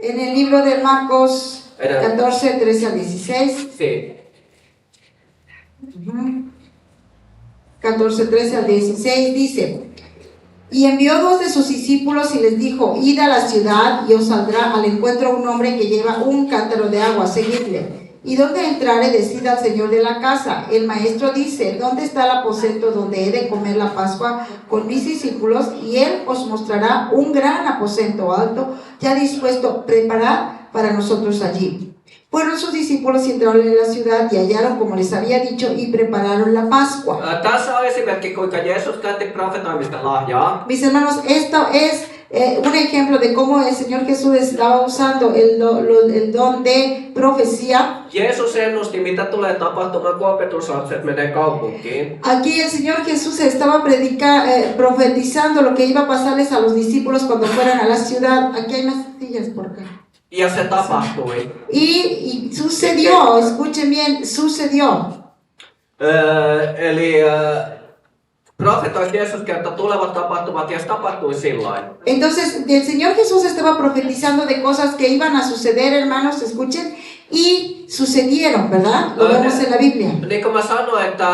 En el libro de Marcos 14, 13 al 16. Sí. 14, 13 al 16 dice: y envió 2 de sus discípulos y les dijo: id a la ciudad y os saldrá al encuentro un hombre que lleva un cántaro de agua, seguidle. Y donde entrare, decid al señor de la casa: el maestro dice, ¿dónde está el aposento donde he de comer la Pascua con mis discípulos? Y él os mostrará un gran aposento alto, ya dispuesto, preparad para nosotros allí. Fueron sus discípulos y entraron en la ciudad y hallaron como les había dicho y prepararon la Pascua. Tässä on esimerkki, kuinka Jeesus käytti profetoimista lahjaa. Mis hermanos, esto es un ejemplo de cómo el Señor Jesús estaba usando el don de profecía. Jeesus ennusti, mitä tulee tapahtumaan, kun opetuslapset menee kaupunkiin. Aquí el Señor Jesús estaba profetizando lo que iba a pasarles a los discípulos cuando fueran a la ciudad. Aquí hay más sillas por acá. Ja se tapahtui. Y sucedió, escuchen bien, sucedió. Profetoi Jeesus kertoi tulevat tapahtumat ja se tapahtui sillain. Entonces, el Señor Jesús estaba profetizando de cosas que iban a suceder, hermanos, escuchen, y sucedieron, ¿verdad? Lo vemos en la Biblia. Niin kuin mä sanoin, että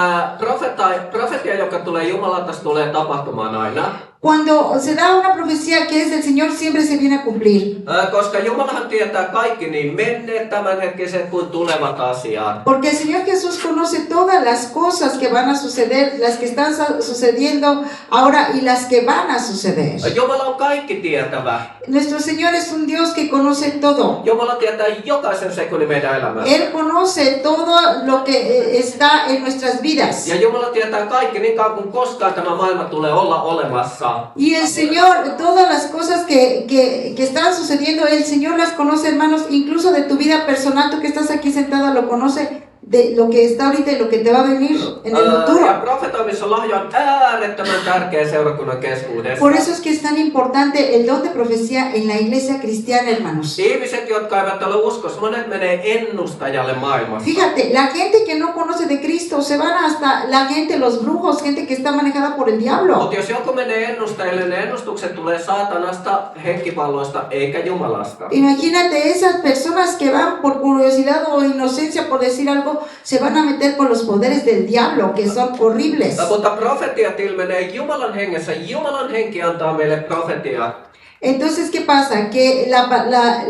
profetia, joka tulee Jumalalta, tulee tapahtumaan aina. Cuando se da una profecía que es del Señor, siempre se viene a cumplir. Koska Jumalahan tietää kaikki niin menneet, tämänhetkiset kuin tulevat asiat. Porque el Señor Jesús conoce todas las cosas que van a suceder, las que están sucediendo ahora y las que van a suceder. Jumala on kaikki tietävä. Nuestro Señor es un Dios que conoce todo. Jumala tietää jokaisen sekunnin meidän elämässä. Él conoce todo lo que está en nuestras vidas. Ja Jumala tietää kaikki niin kauan kuin koskaan tämä maailma tulee olla olemassa. Y el Señor, todas las cosas que están sucediendo, el Señor las conoce, hermanos, incluso de tu vida personal. Tú que estás aquí sentada lo conoce, de lo que está ahorita y lo que te va a venir en el futuro. Ja profetoimisen lahja on äärettömän tärkeä seurakunnan keskuudessa. Por eso es que es tan importante el don de profecía en la iglesia cristiana, hermanos. Ihmiset, jotka eivät ole uskossa, monet menee ennustajalle maailmassa. Fíjate, la gente que no conoce de Cristo se van hasta la gente, los brujos, gente que está manejada por el diablo. Mutta jos joku menee ennustajille, ne ennustukset tulee saatanasta, henkivalloista eikä Jumalasta. Imagínate esas personas que van por curiosidad o inocencia, por decir algo, se van a meter con los poderes del diablo, que son horribles. Mutta profetiat ilmenee Jumalan hengessä. Jumalan henki antaa meille profetiaa. Entonces, ¿qué pasa? Que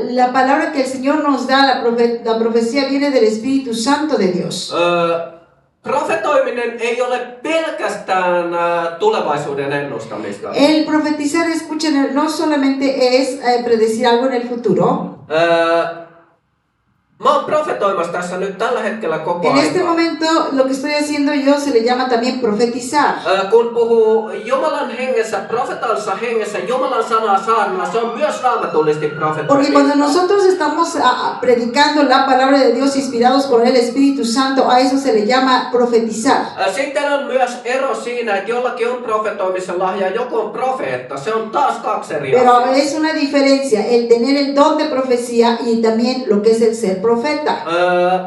la palabra que el Señor nos da, la profecía viene del Espíritu Santo de Dios. Profetoiminen ei ole pelkästään tulevaisuuden ennustamista. El profetizar, escuchen, no solamente es predecir algo en el futuro. Mä oon profetoimassa tässä nyt tällä hetkellä koko En este ajan. momento, lo que estoy haciendo yo se le llama también profetizar. Kun puhuu Jumalan hengessä, profetaallisessa hengessä, Jumalan sanaa saarnaa, se on myös raamatullisesti Porque profetoimista. cuando nosotros estamos predicando la palabra de Dios inspirados por el Espíritu Santo, a eso se le llama profetizar. Sitten on myös ero siinä, että jollakin on profetoimisen lahja ja joku on profeetta. Se on taas kaksi eri Pero asiaa. es una diferencia el tener el don de profecía y también lo que es el ser profeta.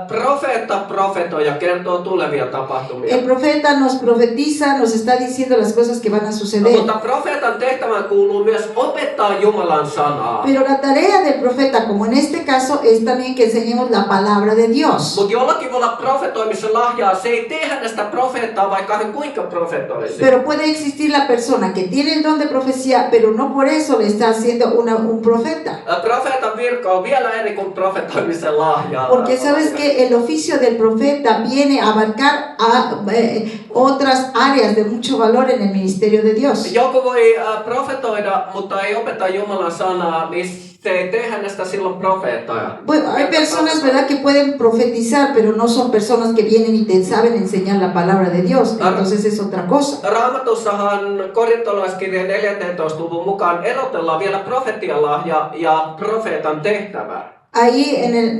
Profeetta profetoi ja kertoo tulevia tapahtumia. El profeta nos profetiza, nos está diciendo las cosas que van a suceder. Mutta profeetan tehtävään kuuluu myös opettaa Jumalan sanaa. Pero la tarea del profeta, como en este caso, es también que enseñemos la palabra de Dios. Mutta jollakin voi olla profetoimisen lahjaa, se ei tee hänestä profeettaa, vaikka hän kuinka profetoisi. Pero puede existir la persona que tiene el don de profecía, pero no por eso le está haciendo un profeta. Profeetan virka on vielä eri kuin profetoimisen lahja. Porque sabes que el oficio del profeta viene a abarcar a otras áreas de mucho valor en el ministerio de Dios. Joku voi profetoida, mutta ei opeta Jumalan sanaa, niin se ei tee hänestä silloin profeettaa. Bueno, hay personas, ¿verdad?, que pueden profetizar, pero no son personas que vienen y te saben enseñar la palabra de Dios. Entonces es otra cosa. Raamatussahan korintolaiskirjan 14. luvun mukaan erotellaan vielä profetialahja ja profeetan tehtävä. Ahí en el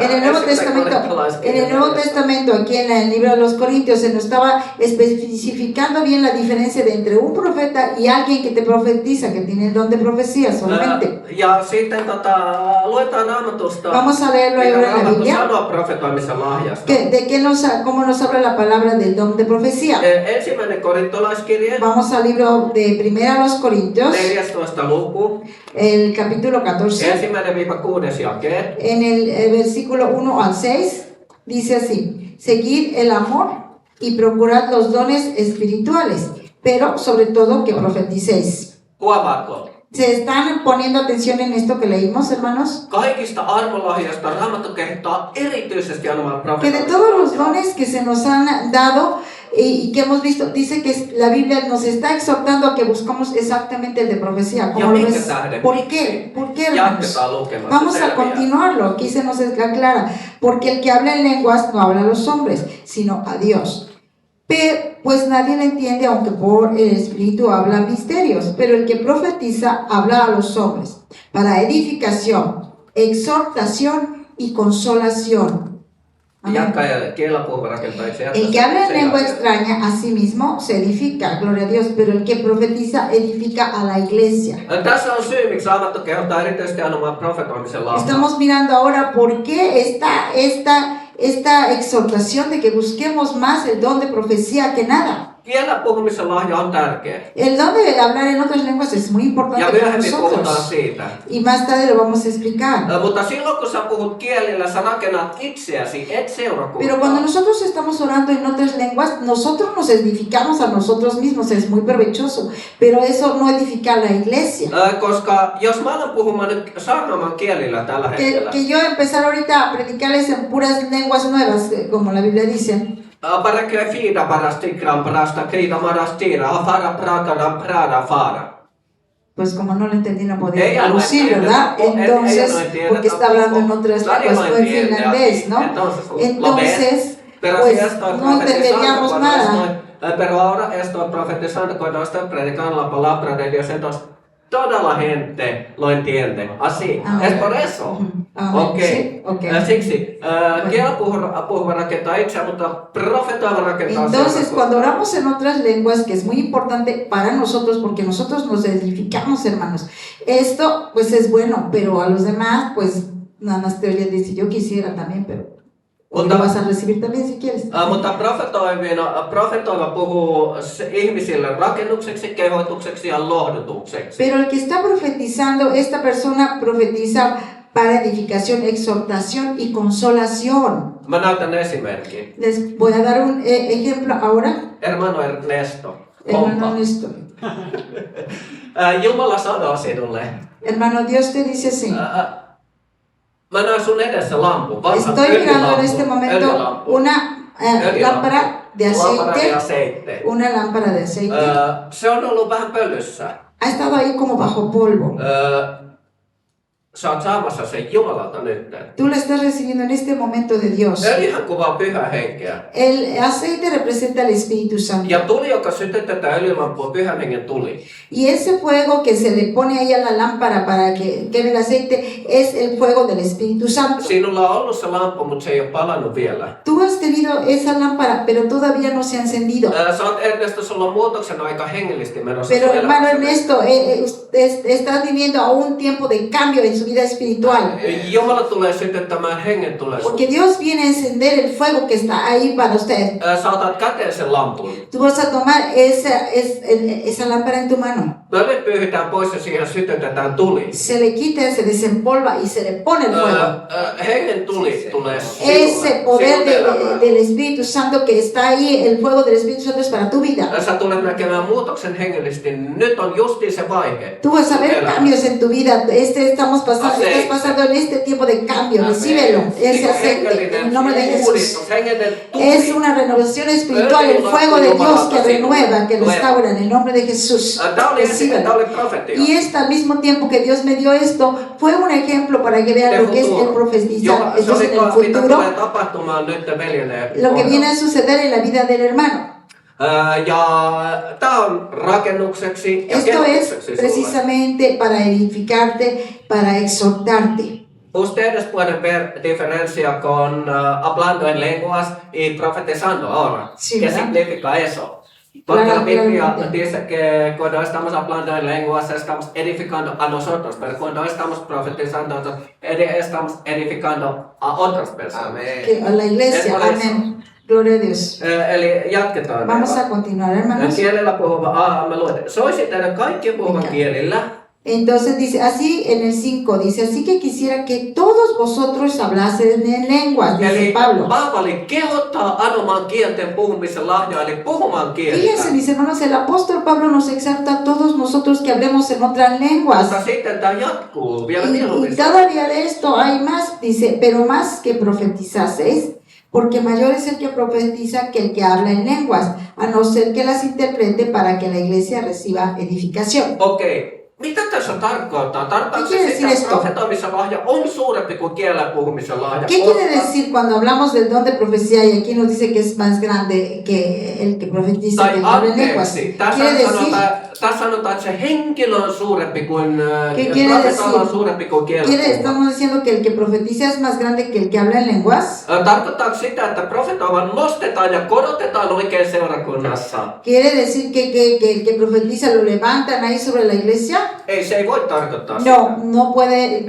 en el Nuevo Testamento, aquí en el libro de los Corintios, se nos estaba especificando bien la diferencia de entre un profeta y alguien que te profetiza, que tiene el don de profecía solamente. Ja sitten luetaan Raamatusta. Vamos a leerlo ahora en la Biblia. Sanoo profetoimisen lahjasta. ¿Cómo nos habla la palabra del don de profecía? Ensimmäinen korintolaiskirje. Vamos al libro de Primera a los Corintios. 14. luku. el capítulo 14, 1-6 jakeet. en el versículo 1 al 6, dice así: seguid el amor y procurad los dones espirituales, pero sobre todo que profeticéis. Huomaatko? ¿Se están poniendo atención en esto que leímos, hermanos? Kaikista armolahjoista Raamattu kehtaa erityisesti anomaan Que de todos los dones que se nos han dado y que hemos visto, dice que la Biblia nos está exhortando a que buscamos exactamente el de profecía. ¿Cómo lo ves? ¿Por qué? ¿Por qué, hermanos? Jatketaan lukemaan. Vamos se a selviää. continuarlo, aquí se nos aclara, porque el que habla en lenguas no habla a los hombres, sino a Dios. Pues nadie le entiende, aunque por el Espíritu habla misterios, pero el que profetiza habla a los hombres, para edificación, exhortación y consolación. Amén. Jatka ja kielellä puhuva rakentajaksi. El que habla en lengua extraña a sí mismo se edifica, gloria a Dios, pero el que profetiza edifica a la iglesia. Tässä on syy, miksi Raamattu kehottaa erityisesti anomaan profetoimisen lahjaa. Estamos mirando ahora por qué está esta exhortación de que busquemos más el don de profecía que nada. Kielellä puhumisen lahja on tärkeä. El don de hablar en otras lenguas es muy Ja importante para myöhemmin puhutaan nosotros. siitä. Y más tarde lo vamos a explicar. Mutta silloin kun sä puhut kielillä, sä rakennat itseäsi, et seurakuntaa. Pero cuando nosotros estamos orando en otras lenguas, nosotros nos edificamos a nosotros mismos, es muy provechoso, pero eso no edifica a la iglesia. Koska jos mä alan puhumaan nyt saarnaamaan kielillä tällä hetkellä, Que yo empezar ahorita a predicarles en puras lenguas nuevas, como la Biblia dice, para que fida para stikran prasta krida marastira, fara prakara prada fara. pues como no lo entendí no podía Ella no traducir, entiende ¿verdad? tampoco, Entonces, ella no entiende porque está hablando en tampoco. otras Nadie lenguas, lo fue en entiende finlandés, aquí. ¿no? Entonces, Pero pues si estoy no entenderíamos profetizando, nada. pero ahora estoy profetizando cuando estoy predicando la palabra de Dios, entonces toda la gente lo entiende. Así. Ah, Es por eso. Amén. Okei. Sí, okei. Siksi kielellä puhuva rakentaa itseä, mutta profetoiva rakentaa Entonces, seurakuntaa. cuando oramos en otras lenguas, que es muy importante para nosotros, porque nosotros nos edificamos, hermanos, esto pues es bueno, pero a los demás, pues nada más te oye decir, yo quisiera también, pero lo vas a recibir también si quieres. Mutta profetoiva puhuu ihmisille rakennukseksi, kehotukseksi ja lohdutukseksi. Pero el que está profetizando, esta persona profetiza para edificación, exhortación y consolación. Mä näytän esimerkin. Les voy a dar un ejemplo ahora. Hermano Ernesto. Hermano Néstor. Jumala sanoo sinulle. Hermano, Dios te dice así. Mä näen sun edessä lampun. Vanha Estoy mirando en este momento öljylamppu. una lámpara de Lámpara de aceite. aceite. Una lámpara de aceite. Se on ollut vähän pölyssä. Ha estado ahí como bajo polvo. Sä oot saamassa sen Jumalalta nyt. Tú la estás recibiendo en este momento de Dios. Öljyhän kuvaa pyhää henkeä. El aceite representa el Espíritu Santo. Ja tuli, joka sytytetään öljylampua, pyhän hengen tuli. Y ese fuego que se le pone ahí a la lámpara para que queme el aceite es el fuego del Espíritu Santo. Sinulla on ollut se lamppu, mutta se ei ole palannut vielä. Tú has tenido esa lámpara, pero todavía no se ha encendido. Sä oot Ernesto, sulla on muutoksen aika hengellisesti menossa. Pero sun hermano elämässä. Ernesto, estás viviendo aún un tiempo de cambio en su vida espiritual. Jumala tulee sytyttämään hengen tulee. Porque Dios viene a encender el fuego que está ahí para usted. Sä otat käteen sen lampun. Tú vas a tomar esa lámpara en tu mano. Pölyt pyyhitään pois ja siihen sytytetään tuli. Se le quita, se desempolva y se le pone el fuego. Hengen tuli tulee Ese poder del Espíritu Santo que está ahí, el fuego del Espíritu Santo es para tu vida. Sä tulet näkemään muutoksen hengellisesti. Nyt on justiin se vaihe. Tú vas a ver cambios en tu vida. Estás pasando en este tiempo de cambio. Recíbelo, ese aceite, en el nombre de Jesús. Es una renovación espiritual, el fuego de Dios que renueva, que restaura, en el nombre de Jesús. Recíbelo. Y al mismo tiempo que Dios me dio esto, fue un ejemplo para que vean lo que es el profetizar. Entonces, en el futuro, lo que viene a suceder en la vida del hermano. Ja tää on rakennukseksi ja Esto es kehotukseksi sulle. precisamente para edificarte, para exhortarte. Ustedes pueden ver diferencia con hablando en lenguas y profetizando ahora. Sí, ¿Qué ¿verdad? significa eso? Porque la Biblia Claramente. dice que cuando estamos hablando en lenguas estamos edificando a nosotros, pero cuando estamos profetizando estamos edificando a otras personas. Que a la iglesia, Es por eso. amén. Gloria a Dios. Eli jatketaan. Vamos a continuar, hermanos. Kielellä puhuva, mä luen. Soisi teidän kaikki puhuvan Mikä? kielillä. Entonces dice así en el 5, dice, así que quisiera que todos vosotros hablasen en lenguas, dice Eli Pablo. Paavali kehottaa anomaan kielten puhumisen lahjaa, eli puhumaan Fíjense, kieltä. mis hermanos, el apóstol Pablo nos exhorta a todos nosotros que hablemos en otras lenguas. Mutta sitten tämä jatkuu vielä Y mieluummin. todavía de esto hay más, dice, pero más que profetizaseis, porque mayor es el que profetiza que el que habla en lenguas, a no ser que las interprete para que la iglesia reciba edificación. Okei. Mitä tässä tarkoittaa? Tarkoittaa se Quiere sitä, decir että esto? profetoimisen lahja on suurempi kuin kielellä puhumisen lahja. ¿Qué quiere decir cuando hablamos del don de profecía y aquí nos dice que es más grande que el que profetiza que Tai el que habla en lenguas? anteeksi, Quiere decir, tässä sanotaan, että se henkilö on suurempi kuin, ¿qué quiere profetalla on decir? suurempi kuin kielellä puhuva. Estamos diciendo que el que profetiza es más grande que el que habla en lenguas. Tarkoittaako sitä, että profetoivan nostetaan ja korotetaan oikein seurakunnassa? ¿Quiere decir que el que profetiza lo levantan ahí sobre la iglesia? Ei, se ei voi tarkoittaa sitä. No, no puede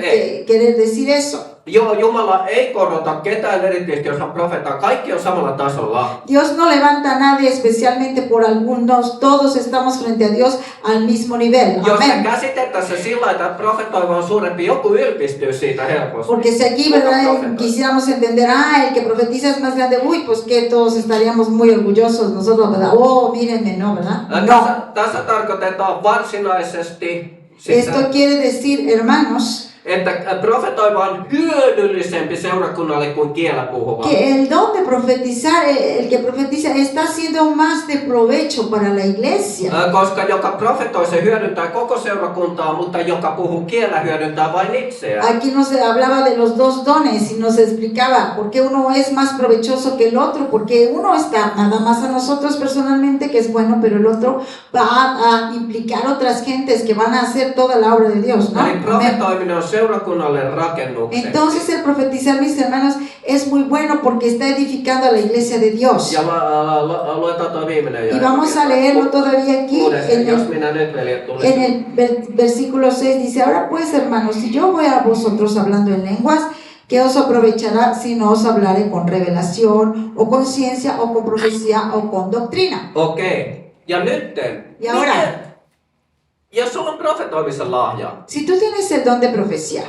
querer decir eso. Joo, Jumala ei korota ketään erityisesti, jos hän profetaa. Kaikki on samalla tasolla. Dios no levanta a nadie especialmente por algunos. Todos estamos frente a Dios al mismo nivel. Jos se Amén. käsitettäisiin sillä, että profetoiva on suurempi, joku ylpistyy siitä helposti. Porque si aquí, ¿verdad? Quisiéramos entender, el que profetiza es más grande, uy, pues que todos estaríamos muy orgullosos nosotros, ¿verdad? Oh, mírenme, no, ¿verdad? No. Tässä tarkoitetaan varsinaisesti Esto sitä, quiere decir, hermanos, että profetoiva on hyödyllisempi seurakunnalle kuin kielä puhuva. que el don de profetizar, el que profetiza, está siendo más de provecho para la iglesia. Koska joka profetoi, se hyödyntää koko seurakuntaa, mutta joka puhuu kielä hyödyntää vain itseään. Aquí nos hablaba de los dos dones y nos explicaba por qué uno es más provechoso que el otro, porque uno está nada más a nosotros personalmente, que es bueno, pero el otro va a implicar otras gentes que van a hacer toda la obra de Dios, ¿no? Eli Amén. profetoiminen on seurakunnalle rakennuksen. Entonces el profetizar, mis hermanos, es muy bueno porque está edificando a la iglesia de Dios. Ja luetaan tuo viimeinen Y vamos a leerlo todavía aquí en jos el, minä nyt veljet en el versículo 6. Dice, ahora pues, hermanos, si yo voy a vosotros hablando en lenguas, ¿qué os aprovechará si no os hablaré con revelación, o con ciencia, o con profecía, o con doctrina? Okei. Ja nytten. Ja ahora. Jos sulla on profetoimisen lahja, Si tú tienes el don de profecía,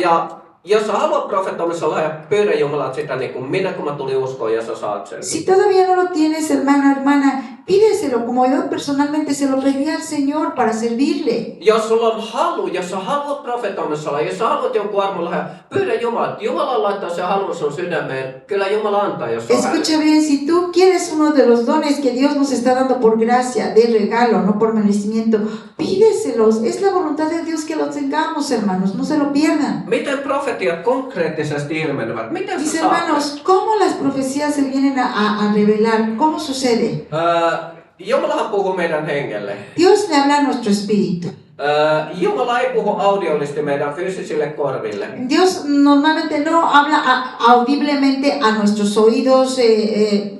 ja jos sä haluat profetoimisen lahja, pyydä Jumalat sitä niin kuin minä, kun mä tulin uskoon, ja sä saat sen. si todavía no lo tienes, hermano, hermana, pídeselo, como yo personalmente se lo pedí al Señor para servirle. Jos sulla on halu, jos sä haluat profetoimisen lahja, jos sä haluat jonkun armon lahja, pyydä Jumalat. Jumala laittaa sen halun sun sydämeen. Kyllä Jumala antaa, jos on Escucha bien, si tú quieres uno de los dones que Dios nos está dando por gracia, de regalo, no por merecimiento, pídeselos. Es la voluntad de Dios que los tengamos, hermanos, no se lo pierdan. Miten profetiat konkreettisesti ilmenevät? Miten Mis sä saat? hermanos, ¿cómo las profecías se vienen a revelar? ¿Cómo sucede? Jumalahan puhuu meidän hengelle. Dios le habla a nuestro espíritu. Jumala ei puhu audiollisesti meidän fyysisille korville. Dios normalmente no habla audiblemente a nuestros oídos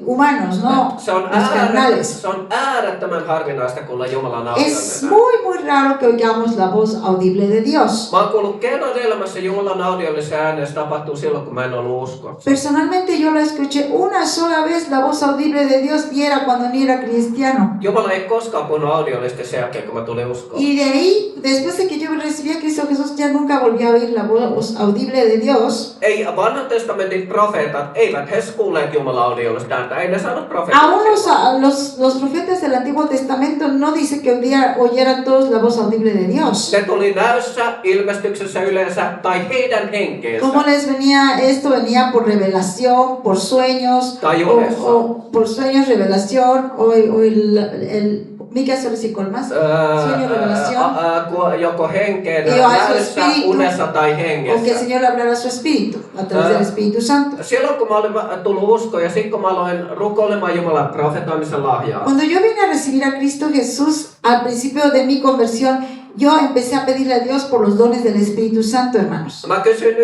humanos, ¿no? Los carnales. Se on äärettömän harvinaista kuulla Jumalan Es audiollinen. muy raro que oigamos la voz audible de Dios. Mä oon kuullut kerran elämässä Jumalan audiollisen äänen, se tapahtuu silloin, kun mä en ollut uskossa. Personalmente yo la escuché una sola vez la voz audible de Dios y era cuando ni era cristiano. Jumala ei koskaan puhunut audiollisesti sen jälkeen, kun mä tulin uskoon. Y de ahí, después de que yo recibí a Cristo Jesús, ya nunca volví a oír la voz audible de Dios. Ei vanhan testamentin profeetat, eivät he kuulleet Jumalan audiollista ääntä, ei ne saanut profeettaa. Aún los profetas del Antiguo Testamento no dice que oyeran todos la voz audible de Dios. Se tuli näyssä, ilmestyksessä yleensä, tai heidän henkeensä. ¿Cómo les venía esto? Venía por revelación, por sueños, o por sueños, revelación, o mikä se olisi kolmas? Sueño, revelación. Joko henkeen, Y a su näyssä, espíritu, unessa tai o que el hengessä. Señor le hablara a su espíritu, a través del Espíritu Santo. Silloin kun mä olin tullut uskoon ja sitten kun mä aloin rukoilemaan Jumalan profetoimisen lahjaa, Cuando yo vine a recibir a Cristo Jesús, al principio de mi conversión, yo empecé a pedirle a Dios por los dones del Espíritu Santo, hermanos. mä kysyin,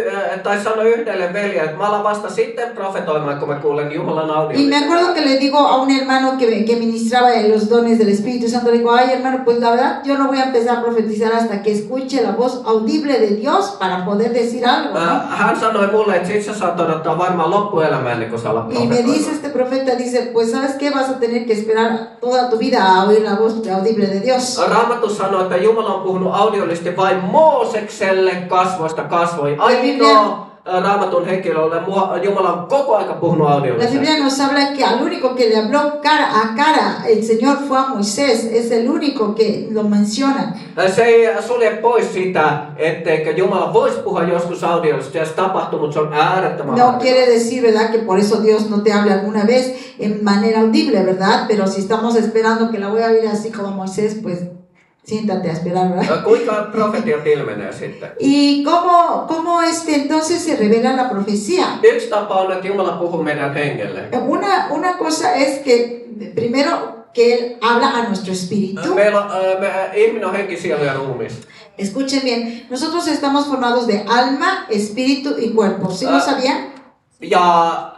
tai sanoin yhdelle veljelle, että mä alan vasta sitten profetoimaan, kun mä kuulen Jumalan Y me audiollisen acuerdo äänen. que le digo a un hermano que ministraba los dones del Espíritu Santo, le digo, ay hermano, pues la verdad yo no voy a empezar a profetizar hasta que escuche la voz audible de Dios para poder decir algo, ¿no? Hän sanoi mulle, että sit sä saat odottaa varmaan loppuelämään, niin kun sä alat Y me dice profetoimaan. este profeta, dice, pues ¿sabes qué? Vas a tener que esperar toda tu vida a oír la voz audible de Dios. Raamattu sanoo, että Jumala on on puhunut audiollisesti vain Moosekselle kasvoista kasvoi. Ainoa Raamatun henkilölle Jumala on koko aika puhunut La audiollisesti. Biblia nos habla que al único que le habló cara a cara el Señor fue a Moisés, es el único que lo menciona. Se ei sulje pois sitä, etteikö Jumala voisi puhua joskus audiollisesti, ja se tapahtuu, mutta se on äärettömän No harvinaista. quiere decir, ¿verdad?, que por eso Dios no te habla alguna vez en manera audible, ¿verdad? Pero si estamos esperando que la voy a oír así como Moisés, pues siéntate a esperar, ¿verdad? Kuinka profetiat ilmenee sitten? ¿Y cómo entonces se revela la profecía? Yksi tapa on, että Jumala puhuu meidän hengelle. Una cosa es que primero que Él habla a nuestro espíritu. Meillä on, ihminen on henki, sielu ja ruumis. Escuchen bien, nosotros estamos formados de alma, espíritu y cuerpo. ¿Sí lo sabían? Ja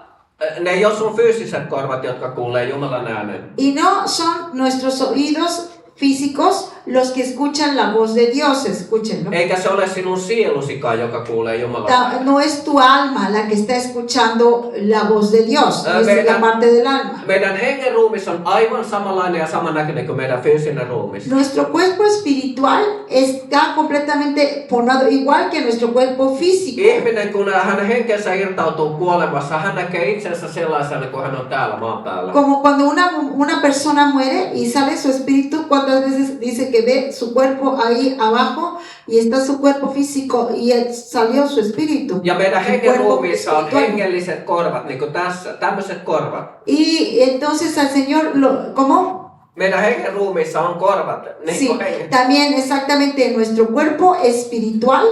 ne ei ole sun fyysiset korvat, jotka kuulee Jumalan äänen. Y no son nuestros oídos físicos los que escuchan la voz de Dios, escúchenlo. Eikä se ole sinun sielusikaan, joka kuulee Jumalan äänen. No es tu alma la que está escuchando la voz de Dios, no es la parte del alma. Meidän hengen ruumis on aivan samanlainen ja samannäköinen kuin meidän fyysinen ruumis. Nuestro cuerpo espiritual está completamente formado igual que nuestro cuerpo físico. Ihminen, kun hänen henkensä irtautuu kuolemassa, hän näkee itsensä sellaisena kuin hän on täällä maan päällä. Como cuando una persona muere y sale su espíritu, cuántas veces dice que ve su cuerpo ahí abajo y está su cuerpo físico y salió su espíritu. Ja meidän Su hengen cuerpo ruumiissa on espiritual. hengelliset korvat, niin kuin tässä, tämmöiset korvat. Y entonces al Señor, ¿cómo? Meidän hengen ruumiissa on korvat, niin Sí, kuin hengen. también exactamente en nuestro cuerpo espiritual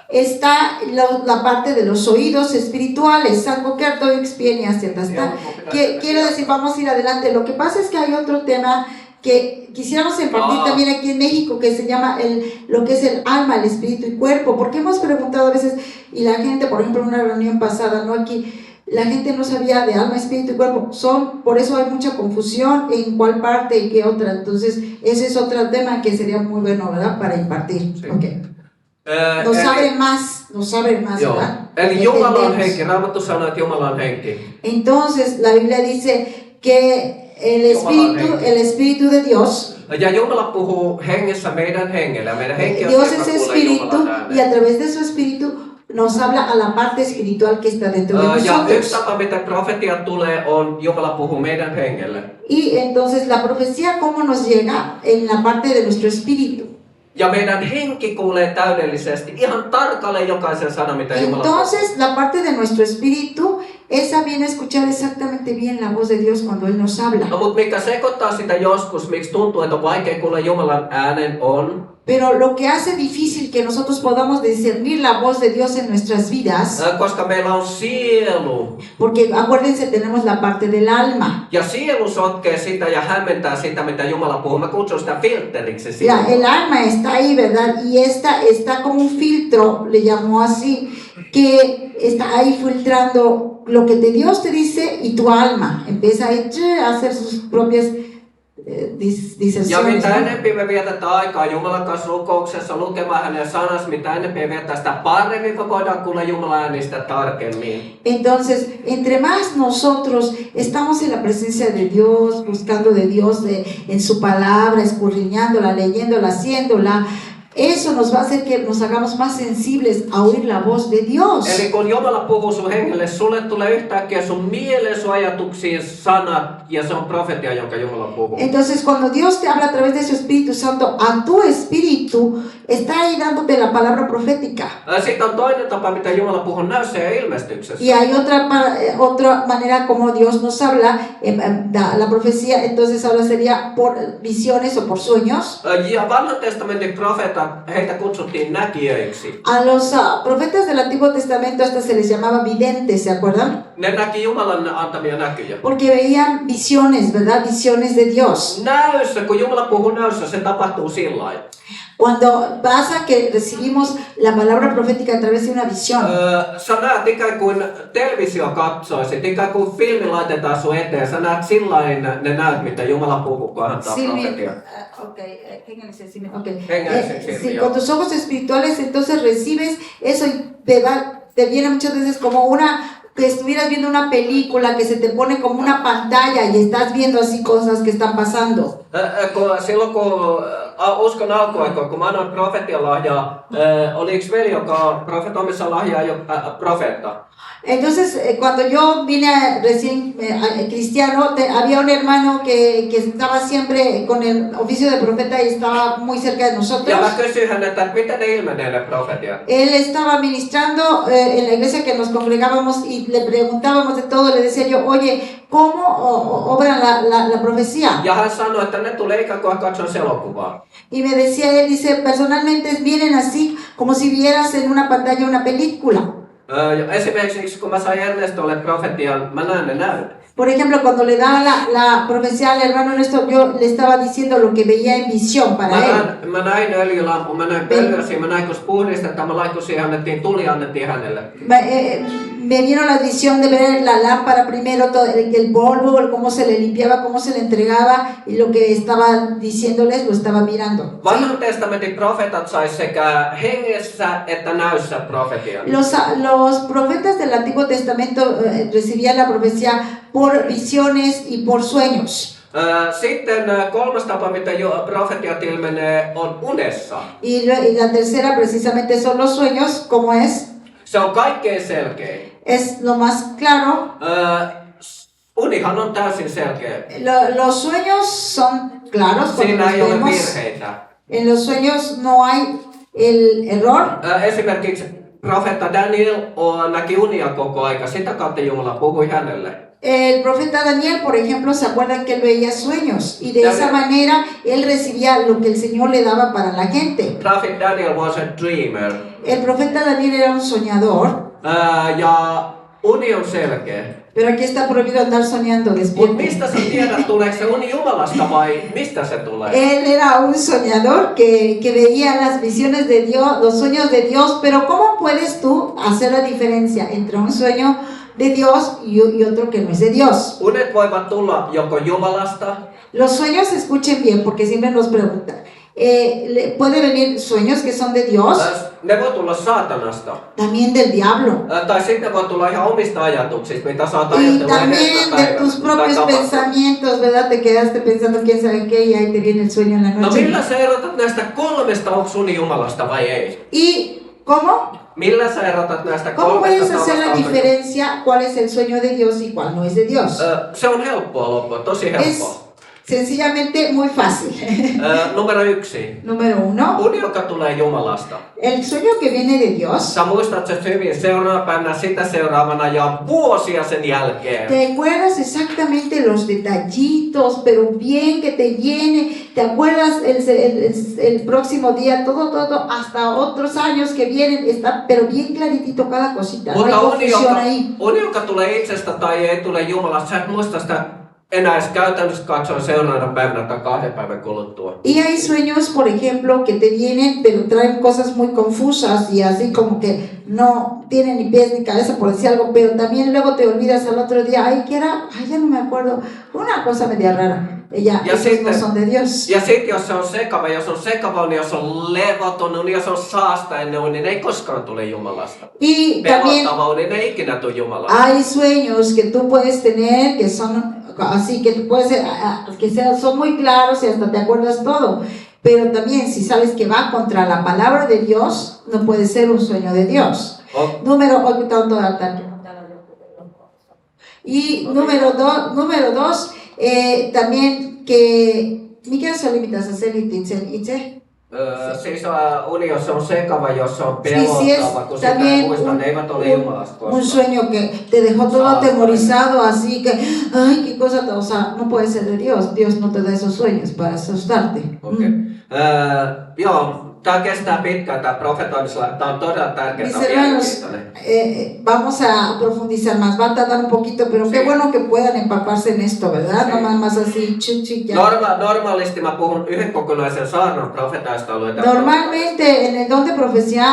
está la parte de los oídos espirituales. Algo que harto expienia cierta está. Quiero decir, vamos a ir adelante. Lo que pasa es que hay otro tema que quisiéramos impartir también aquí en México, que se llama lo que es el alma, el espíritu y cuerpo. Porque hemos preguntado a veces, y la gente, por ejemplo, en una reunión pasada, no aquí, la gente no sabía de alma, espíritu y cuerpo. Por eso hay mucha confusión en cuál parte y qué otra. Entonces, ese es otro tema que sería muy bueno, ¿verdad?, para impartir. Sí. Okay. No sabe más, Joo. ¿verdad? Eli Jumala on Entendemos. henki. Raamattu sanoo, että Jumala on henki. Entonces, la Biblia dice que el espíritu de Dios, Ja Jumala puhuu hengessä meidän hengelle. Ja meidän henki on Dios se, joka es kuulee espíritu Jumalan y äänen. a través de su espíritu nos habla a la parte espiritual que está dentro de Ja yksi nosotros. tapa, miten profetia tulee, on Jumala puhuu meidän hengelle. Y entonces la profecía, ¿cómo nos llega? En la parte de nuestro espíritu. Ja meidän henki kuulee täydellisesti, ihan tarkalleen jokaisen sana, mitä Jumala puhuu. Entonces, la parte de nuestro espíritu, esa viene a escuchar exactamente bien la voz de Dios cuando Él nos habla. No, mutta mikä sekoittaa sitä joskus, miksi tuntuu, että on vaikea kuulla Jumalan äänen, on, Pero lo que hace difícil que nosotros podamos discernir la voz de Dios en nuestras vidas, koska meillä on sielu. porque acuérdense, tenemos la parte del alma. Ja sielu sotkee sitä ja hämmentää sitä, mitä Jumala puhuu. Mä kutsun sitä filteriksi. El alma está ahí, ¿verdad? Y esta está como un filtro, le llamó así, que está ahí filtrando lo que Dios te dice y tu alma empieza a hacer sus propias Ja diserciones. mitä ¿no? enempi me vietetään aikaa Jumalan kanssa rukouksessa lukemaan hänen sanassa, mitä enempi me vietetään sitä paremmin, me voidaan kuulla Jumalan äänistä tarkemmin. Entonces, entre más nosotros estamos en la presencia de Dios, buscando de Dios en su palabra, escudriñándola, leyéndola, haciéndola, eso nos va a hacer que nos hagamos más sensibles a oír la voz de Dios. Eli kun Jumala puhuu sun hengelle, sulle tulee yhtäkkiä sun mieleen, sun ajatuksiin sanat, ja se on profetia, jonka Jumala puhuu. Entonces, cuando Dios te habla a través de su Espíritu Santo, a tu espíritu, está ahí dándote la palabra profética. Sitten on toinen tapa, mitä Jumala puhuu näyssä ja ilmestyksessä. Y hay otra manera como Dios nos habla, la profecía, entonces ahora sería por visiones o por sueños. Ja vanhan testamentin profeetat, heitä kutsuttiin näkijöiksi. A los profetas del Antiguo Testamento hasta se les llamaba videntes, ¿se acuerdan? Ne näki Jumalan antamia näkyjä. Porque veían visiones, ¿verdad? Visiones de Dios. Näyssä, kun Jumala puhuu näyssä, se tapahtuu sillain. Cuando pasa que recibimos la palabra profética a través de una visión. Sä näet ikään kuin televisio katsoisit, ikään kuin filmi laitetaan sun eteen. Sä näet sillain ne näyt, mitä Jumala puhuu, kun hän antaa profetia. Sí, con tus ojos espirituales entonces recibes eso y te viene muchas veces como que estuvieras viendo una película que se te pone como una pantalla y estás viendo así cosas que están pasando. Silloin kun uskon alkuaikoina, kun mä annoin profetialahjaa, oli yksi veli, joka profetoimissa lahjaa jo profeetta. Entonces, cuando yo vine recién cristiano, había un hermano que estaba siempre con el oficio de profeta y estaba muy cerca de nosotros. Ja mä kysyin häneltä, että miten ne ilmenee ne profetiat. Él estaba ministrando en la iglesia que nos congregábamos y le preguntábamos de todo, le decía yo, oye, ¿cómo obra la profecía? Ja hän sanoi, että ne tulee ikään kuin katsoisi elokuvaa. Y me decía él, dice, personalmente vienen así como si vieras en una pantalla una película. Esimerkiksi kun mä sain Ernestolle profetian, mä näen ne näyt. Por ejemplo, cuando le daba la profecía al hermano Ernesto, yo le estaba diciendo lo que veía en visión para él. Mä näin öljylampun, mä näin pöllösiä, mä näin kun puhdistetaan, mä laikun siihen annettiin, tuli annettiin hänelle. Me vieron la visión de ver la lámpara primero, todo, el polvo, cómo se le limpiaba, cómo se le entregaba y lo que estaba diciéndoles lo estaba mirando. Vanhan testamentin profeetat sais sekä hengessä että näyssä profetian. Los profetas del Antiguo Testamento recibían la profecía por visiones y por sueños. Sitten kolmas tapa, miten profetiat ilmenee, on unessa. Y la tercera precisamente son los sueños, ¿cómo es? Se on kaikkein selkein. Es lo más claro. Unihan on täysin selkeä. Los sueños son claros cuando Siinä los ei ole vemos. virheitä. En los sueños no hay el error. Esimerkiksi profeetta Daniel näki unia koko aika, sitä kautta Jumala puhui hänelle. El profeta Daniel, por ejemplo, se acuerdan que él veía sueños y de esa manera él recibía lo que el Señor le daba para la gente. Prophet Daniel was a dreamer. El profeta Daniel era un soñador. Ja uni on selkeä. Pero aquí está prohibido andar soñando Mutta despierto. mistä sä tiedät, tuleeko se uni Jumalasta vai mistä se tulee? Él era un soñador que veía las visiones de Dios, los sueños de Dios, pero ¿cómo puedes tú hacer la diferencia entre un sueño de Dios y otro que no es de Dios? Unet voivat tulla joko Jumalasta. Los sueños, escuchen bien, porque siempre nos preguntan. Puede venir sueños que son de Dios, Ne voi tulla saatanasta. también del diablo, Tai sitten voi tulla ihan omista ajatuksista, mitä sä oot y ajatellut también de tus propios pensamientos, ¿verdad? Te quedaste pensando quién sabe qué y ahí te viene el sueño en la No noche. millä sä erotat näistä kolmesta, onko uni Jumalasta vai ei? ¿Y cómo? Millä sä erotat näistä ¿Cómo puedes kolmesta hacer la tavasta? diferencia cuál es el sueño de Dios y cuál no es de Dios? Se on helppoa loppuun, tosi Es helppoa. sencillamente muy fácil. Numero 1. Número 1, Uni, joka tulee Jumalasta. el sueño que viene de Dios. Sä muistat sen hyvin seuraavana päivänä, sitä seuraavana ja vuosia sen jälkeen. Te acuerdas exactamente los detallitos, pero bien que te llene. Te acuerdas el próximo día, todo, hasta otros años que vienen, está pero bien claritito cada cosita. No hay Mutta confusión ahí. uni, joka tulee itsestä tai ei tule Jumalasta, sä et muista sitä enää edes käytännössä katsoen seuraavana päivänä tai 2 päivän kuluttua. Y hay sueños, por ejemplo, que te vienen, pero traen cosas muy confusas y así como que no tienen ni pies ni cabeza, por decir algo, pero también luego te olvidas al otro día, ay, ¿qué era? Ay, ya no me acuerdo. Una cosa media rara. Ya, Ja esos sitten- no son de Dios. Ja sit jos se on sekava, jos on sekava, niin jos on levoton uni, jos on saastainen uni, niin ei koskaan tule Jumalasta. Y también Pelottava uni, niin ei ikinä tule Jumalasta. hay sueños que tú puedes tener que son así, que tú puedes, son muy claros y hasta te acuerdas todo. Pero también si sabes que va contra la palabra de Dios, no puede ser un sueño de Dios. Y número dos, también que, mikä se oli mitä sä selitit sen itse? Siis uni, jos se on sekava, jos se on Sí, sí es pelottava, kun sitä ei también muista, ne eivät ole Jumalasta un koskaan. sueño que te dejó todo Ah, atemorizado, así que, ay, qué cosa, o sea, no puede ser de Dios. Dios no te da esos sueños para asustarte. Okei. Joo, tää kestää pitkään, tää profetoimisella. Tää on todella tärkeää, Mis tää on hermanos, mielenkiintoinen. vamos a profundizar más, va a tardar un poquito, pero qué Sí. bueno que puedan empaparse en esto, ¿verdad? Sí. No nada más así, chuchi, ya. Normaalisti mä puhun yhden kokonaisen saarnan profetaista alueita. Normalmente en el don de profecía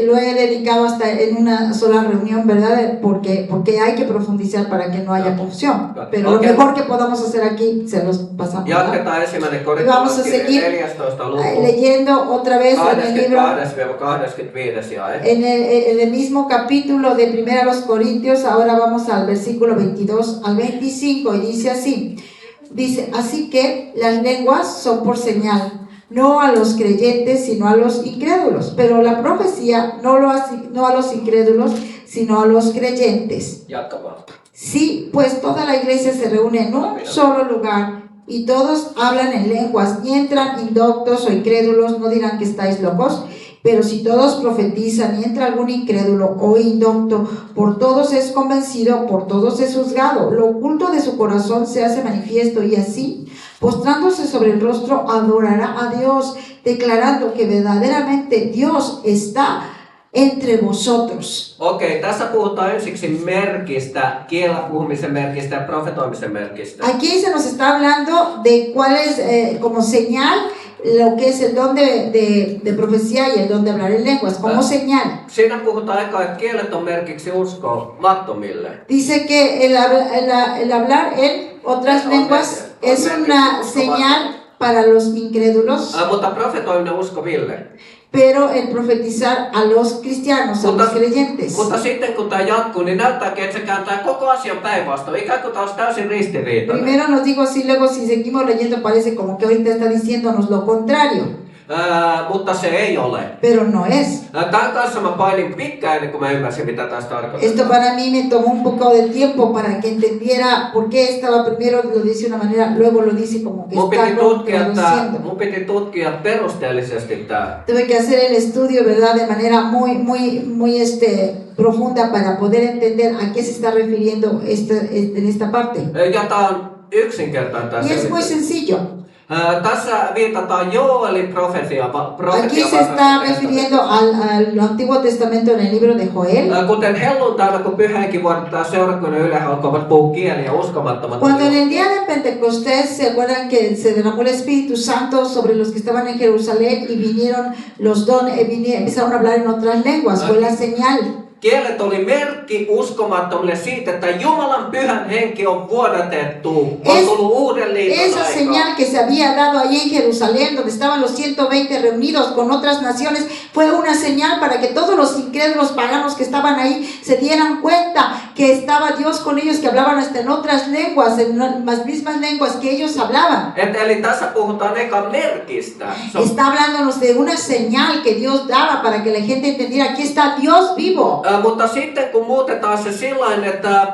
lo he dedicado hasta en una sola reunión, ¿verdad? Porque hay que profundizar para que no haya confusión. Pero lo Ok. mejor que podamos hacer aquí se los pasamos. ¿verdad? Jatketaan ensimmäinen Y vamos a Korintolaiskirja seguir 14. luku. leyendo otra vez en el libro, 22-25 jae. en el mismo capítulo de 1 a los Corintios. Ahora vamos al versículo 22 al 25 y dice así. Dice, así que las lenguas son por señal, no a los creyentes, sino a los incrédulos. Pero la profecía no a los incrédulos, sino a los creyentes. Jatka vaan. Sí, pues toda la iglesia se reúne en un solo lugar y todos hablan en lenguas, y entran indoctos o incrédulos, no dirán que estáis locos. Pero si todos profetizan y entra algún incrédulo o indocto, por todos es convencido, por todos es juzgado. Lo oculto de su corazón se hace manifiesto, y así, postrándose sobre el rostro, adorará a Dios, declarando que verdaderamente Dios está entre vosotros. Okei, tässä puhutaan ensiksi merkistä, kielellä puhumisen merkistä ja profetoimisen merkistä. Aquí se nos está hablando de cuál es como señal lo que es el don de profecía y el don de hablar en lenguas, como señal. Siinä puhutaan eka, että kielet on merkiksi uskomattomille. Dice que el hablar en otras lenguas es una señal para los incrédulos, Mutta profetoiminen uskoville. pero el profetizar a los cristianos, a los creyentes. Mutta sitten kun tämä jatkuu, niin näyttääkin, että se kääntää koko asian päinvastoin. Ikään kuin tämä olisi täysin ristiriitainen. Primero nos digo así, luego si seguimos leyendo parece como que ahorita está diciéndonos lo contrario. Mutta se ei ole. Pero no es. Tämän kanssa mä painin pitkään ennen kuin mä ymmärsin, mitä tässä tarkoittaa. Esto para mí me tomó un poco de tiempo para que entendiera por qué estaba primero lo dice de una manera, luego lo dice como que está traduciendo. Mun piti tutkia perusteellisesti tää. Tuve que hacer el estudio, ¿verdad? De manera muy profunda para poder entender a qué se está refiriendo en esta parte. Ja tää on yksinkertainen tää Y es muy selitys. sencillo. Tässä viitataan Joelin profetia Aquí se está refiriendo al Antiguo Testamento en el libro de Joel. Kuten helluntaina, kun pyhäinkin vuodetaan seurakunnan ylhäällä alkoivat puhua kieliä uskomattomat. Cuando en el día de Pentecostés se acuerdan que se derramó el Espíritu Santo sobre los que estaban en Jerusalén y vinieron los dones, empezaron a hablar en otras lenguas, fue la señal. Kielet oli merkki uskomattomille siitä, että Jumalan pyhän henki on vuodatettu, on tullut uuden liiton Esa aika. señal que se había dado allí en Jerusalén, donde estaban los 120 reunidos con otras naciones, fue una señal para que todos los incrédulos paganos que estaban ahí se dieran cuenta que estaba Dios con ellos, que hablaban hasta en otras lenguas, en las mismas lenguas que ellos hablaban. Eli tässä puhutaan eka merkistä. Está hablándonos de una señal que Dios daba para que la gente entendiera, aquí está Dios vivo. Mutta sitten kun muutetaan se sillain, että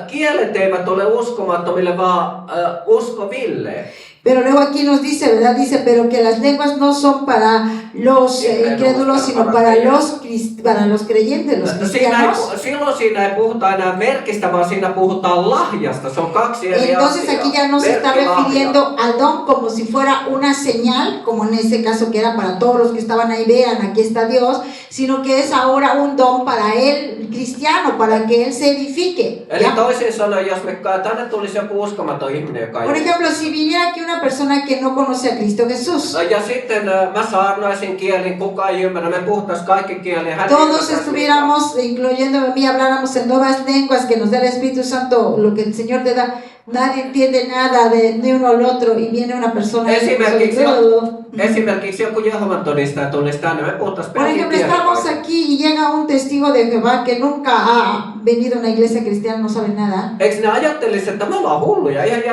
kielet eivät ole uskomattomille, vaan uskoville. Pero luego aquí nos dice, ¿verdad? Dice, pero que las lenguas no son para los incrédulos, sino para los creyentes, los cristianos. Silloin siinä ei puhuta enää merkistä, vaan siinä puhutaan lahjasta. Se on kaksi eri Entonces asiaa. aquí ya no se está refiriendo al don como si fuera una señal, como en ese caso que era para todos los que estaban ahí, vean, aquí está Dios, sino que es ahora un don para el cristiano, para que él se edifique. Eli toisin sanoen, jos tänne tulisi joku uskomaton ihminen, joka Por ejemplo, si viniera aquí una persona que no conoce a Cristo Jesús, ja sitten mä saarnaisin kielin, kukaan ei ymmärrä, me puhutais kaikki kieliä. todos estuviéramos, incluyéndome a mí, habláramos en nuevas lenguas que nos da el Espíritu Santo, lo que el Señor te da, nadie entiende nada de uno al otro, y viene una persona Esimerkiksi joku Jehovan todistaja tulisi tänne, me puhutais Por ejemplo, estamos aquí y llega un testigo de Jehová que nunca ha venido a una iglesia cristiana, no sabe nada. Eikö ne ajattelisi, että me ollaan hulluja, ihan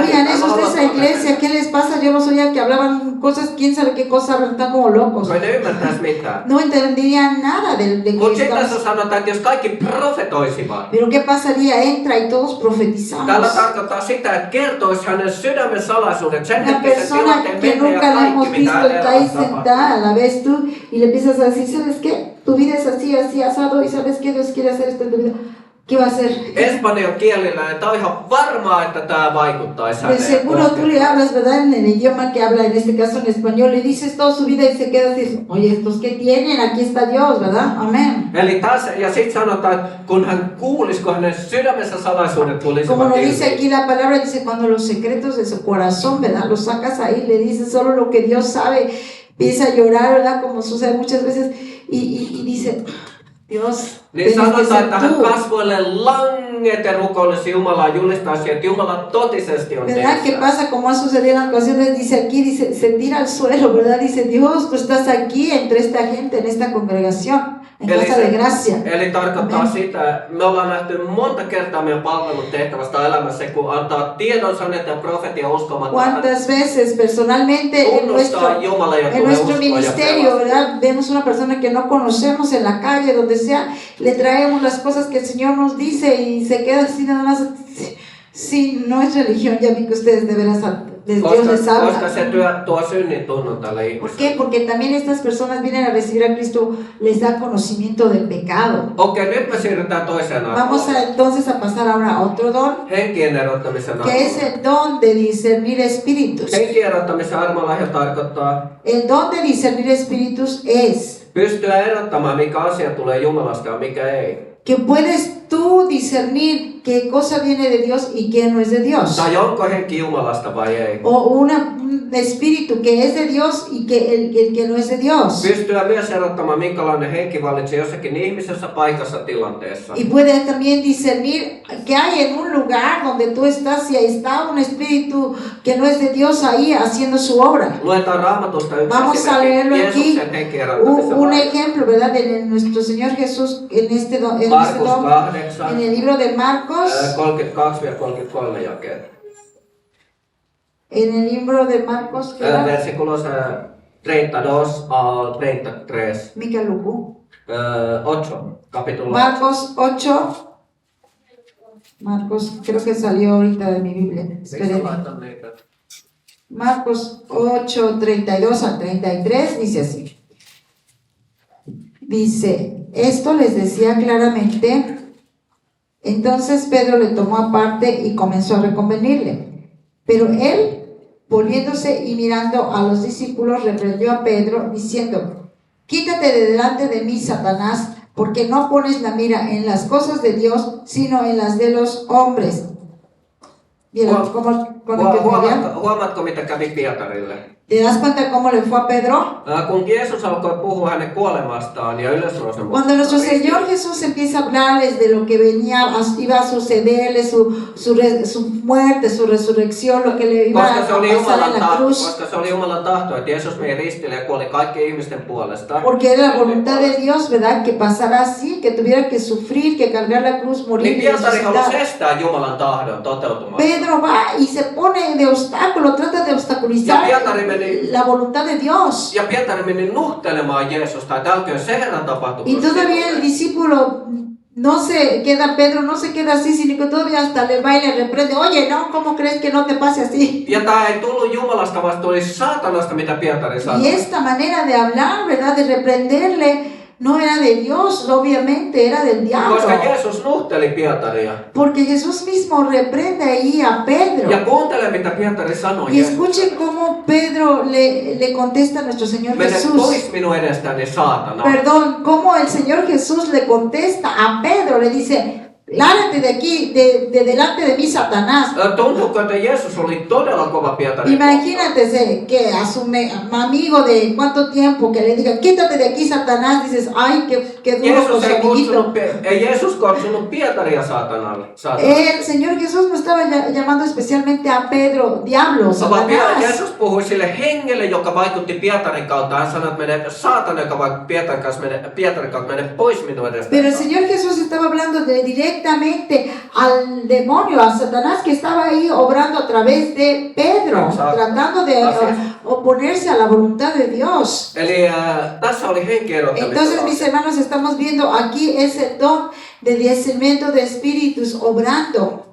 Oigan, esos de esa iglesia, ¿qué les pasa? Yo los oía que hablaban cosas, quién sabe qué cosas, están como locos. Me ne ymmärtäis mitään. No entenderían nada de Mutta que sitten tässä estamos. sanotaan, että jos kaikki profetoisivat, Pero ¿qué pasaría? Entra y todos tällä profetizamos. tarkoittaa sitä, että kertoisi hänen sydämen salaisuudet, sen Una hetkisen persona tilanteen que menneen ja nunca la hemos kaikki, visto mitä está ahí hänellä on tapahtunut. sentada, la ves tú y le empiezas a decir, ¿sabes qué? Tu vida es así, así, asado y ¿sabes qué? Dios quiere hacer esto en tu vida. ¿Qué va a hacer? Espanjan kielillä, että on ihan varmaa, että tämä vaikuttaisi De häneen. seguro tú le hablas, ¿verdad? En el idioma que habla, en este caso en español, le dices toda su vida y se queda así, oye, ¿estos qué tienen? Aquí está Dios, ¿verdad? Amén. Eli tässä, ja sitten sanotaan, että kun hän kuulisi, kun hänen sydämensä salaisuudet Como tulisivat lo dice ilmi. aquí la palabra, dice, cuando los secretos de su corazón, ¿verdad? Los sacas ahí, le dices solo lo que Dios sabe, empieza a llorar, ¿verdad? Como sucede muchas veces, y dice, Dios, Niin tienes que sanotaan, ser että hän tú. kasvoille langeten rukoilisi Jumalaa, julistaisi, että Jumala totisesti on ¿Verdad? ¿Qué teissä. pasa? Como ha sucedido en ocasiones, dice aquí, dice, se tira al suelo, ¿verdad? Dice, Dios, tú estás aquí entre esta gente, en esta congregación. en casa de gracia. Eli tarkoittaa Amen. sitä, että me ollaan nähty monta kertaa meidän palvelutehtävästä elämässä, kun antaa tiedon sanet ja profetia uskomatta. ¿Cuántas veces personalmente en Tunnustaa Jumala ja en tulee nuestro uskoa ja ministerio, pelastaa. ¿verdad? Vemos una persona que no conocemos en la calle, donde sea, le traemos las cosas que el Señor nos dice y se queda así nada más. Sí, no es religión, ya vi que ustedes de veras Dios les Koska se habla. tuo synnin tunnun tälle ¿Por ihmiselle. qué? Porque también estas personas vienen a recibir a Cristo, les da conocimiento del pecado. Okei, nyt me siirrytään toiseen Vamos arvoon. entonces a pasar ahora a otro don, Henkien erottamisen que es armo. el don de discernir espíritus. Henkien erottamisen armolahja tarkoittaa El don de discernir espíritus es pystyä erottamaan, mikä asia tulee Jumalasta ja mikä ei. que puedes tú discernir qué cosa viene de Dios y qué no es de Dios. Tai onko henki Jumalasta vai ei. O un espíritu que es de Dios y que el que no es de Dios. Pystyä myös erottamaan, minkälainen henki vallitsee jossakin ihmisessä, paikassa, tilanteessa. Y puedes también discernir que hay en un lugar donde tú estás y está un espíritu que no es de Dios ahí haciendo su obra. Luetaan Raamatusta yksi Vamos a leerlo aquí, Jeesuksen henki erottamisen un lahja. ejemplo, ¿verdad? De nuestro Señor Jesús en este don, Markus 8, en el libro de Marcos, 32-33 jakeet. en el libro de Marcos, ¿qué era? Versículos 32 al 33. Mikä luku? 8, capítulo. Marcos 8. Marcos, creo que salió ahorita de mi Biblia. Espérenme. Marcos 8, 32 al 33 dice así. Dice, esto les decía claramente. Entonces Pedro le tomó aparte y comenzó a reconvenirle. Pero él, volviéndose y mirando a los discípulos, reprendió a Pedro diciendo, quítate de delante de mí, Satanás, porque no pones la mira en las cosas de Dios, sino en las de los hombres. ¿Vieron cómo con el que veía? Huomaatko, mitä kävi Pietarille? ¿Te das cuenta cómo le fue a Pedro? Kun Jeesus alkoi puhua hänen kuolemastaan ja ylösnousemustaan. Cuando nuestro Señor Jesús empieza a hablarles de lo que iba a sucederle, su muerte, su resurrección, lo que le iba a pasar en la cruz, Koska se oli Jumalan tahto, että Jeesus meni ristille ja kuoli kaikkien ihmisten puolesta. porque era la voluntad de Dios, ¿verdad? Que pasara así, que tuviera que sufrir, que cargar la cruz, morir Niin y Pietari halusi resucitar. estää Jumalan tahdon toteutumaan. Pedro va y se pone de obstáculo, trata de obstaculizar Ja Pietari meni la voluntad de Dios. Ja Pietari meni nuhtelemaan Jeesusta, että älköön se Herran tapahtuko Y todavía sinulle. el discípulo no se queda, Pedro no se queda así, sino que todavía hasta le va y le reprende, oye, no, ¿cómo crees que no te pase así? Ja tää ei tullut Jumalasta, vaan tuli saatanasta, mitä Pietari Y sanoi. esta manera de hablar, ¿verdad? De reprenderle, no era de Dios, obviamente, era del diablo. Koska Jeesus nuhteli Pietaria. Porque Jesús mismo reprende ahí a Pedro. Ja kuuntele, mitä Pietari sanoi. Y escuchen cómo Pedro le contesta a nuestro Señor Mene Jesús. pois minun edestäni, saatana. Perdón, cómo el Señor Jesús le contesta a Pedro, le dice, lárgate de aquí, de delante de mí, Satanás. Tuntuuko, että Jeesus oli todella kova Pietari? Imagínate que a su amigo de cuánto tiempo que le diga, quítate de aquí, Satanás, dices, ay, qué duro con Jeesus su ei amiguito. kutsunut, ei Jeesus kutsunut Pietaria saatanalle. El Señor Jesús no estaba llamando especialmente a Pedro, diablo, Vaan Satanás. Jeesus puhui sille hengelle, joka vaikutti Pietarin kautta. Hän sanoi, että mene saatana, joka vaikutti Pietarin kautta, mene pois minun edestäni. Pero el Señor Jesús estaba hablando directamente al demonio, a Satanás que estaba ahí obrando a través de Pedro, Exacto. tratando de oponerse a la voluntad de Dios. Eli tässä oli henki Entonces, mis hermanos, estamos viendo aquí ese don de discernimiento de espíritus obrando.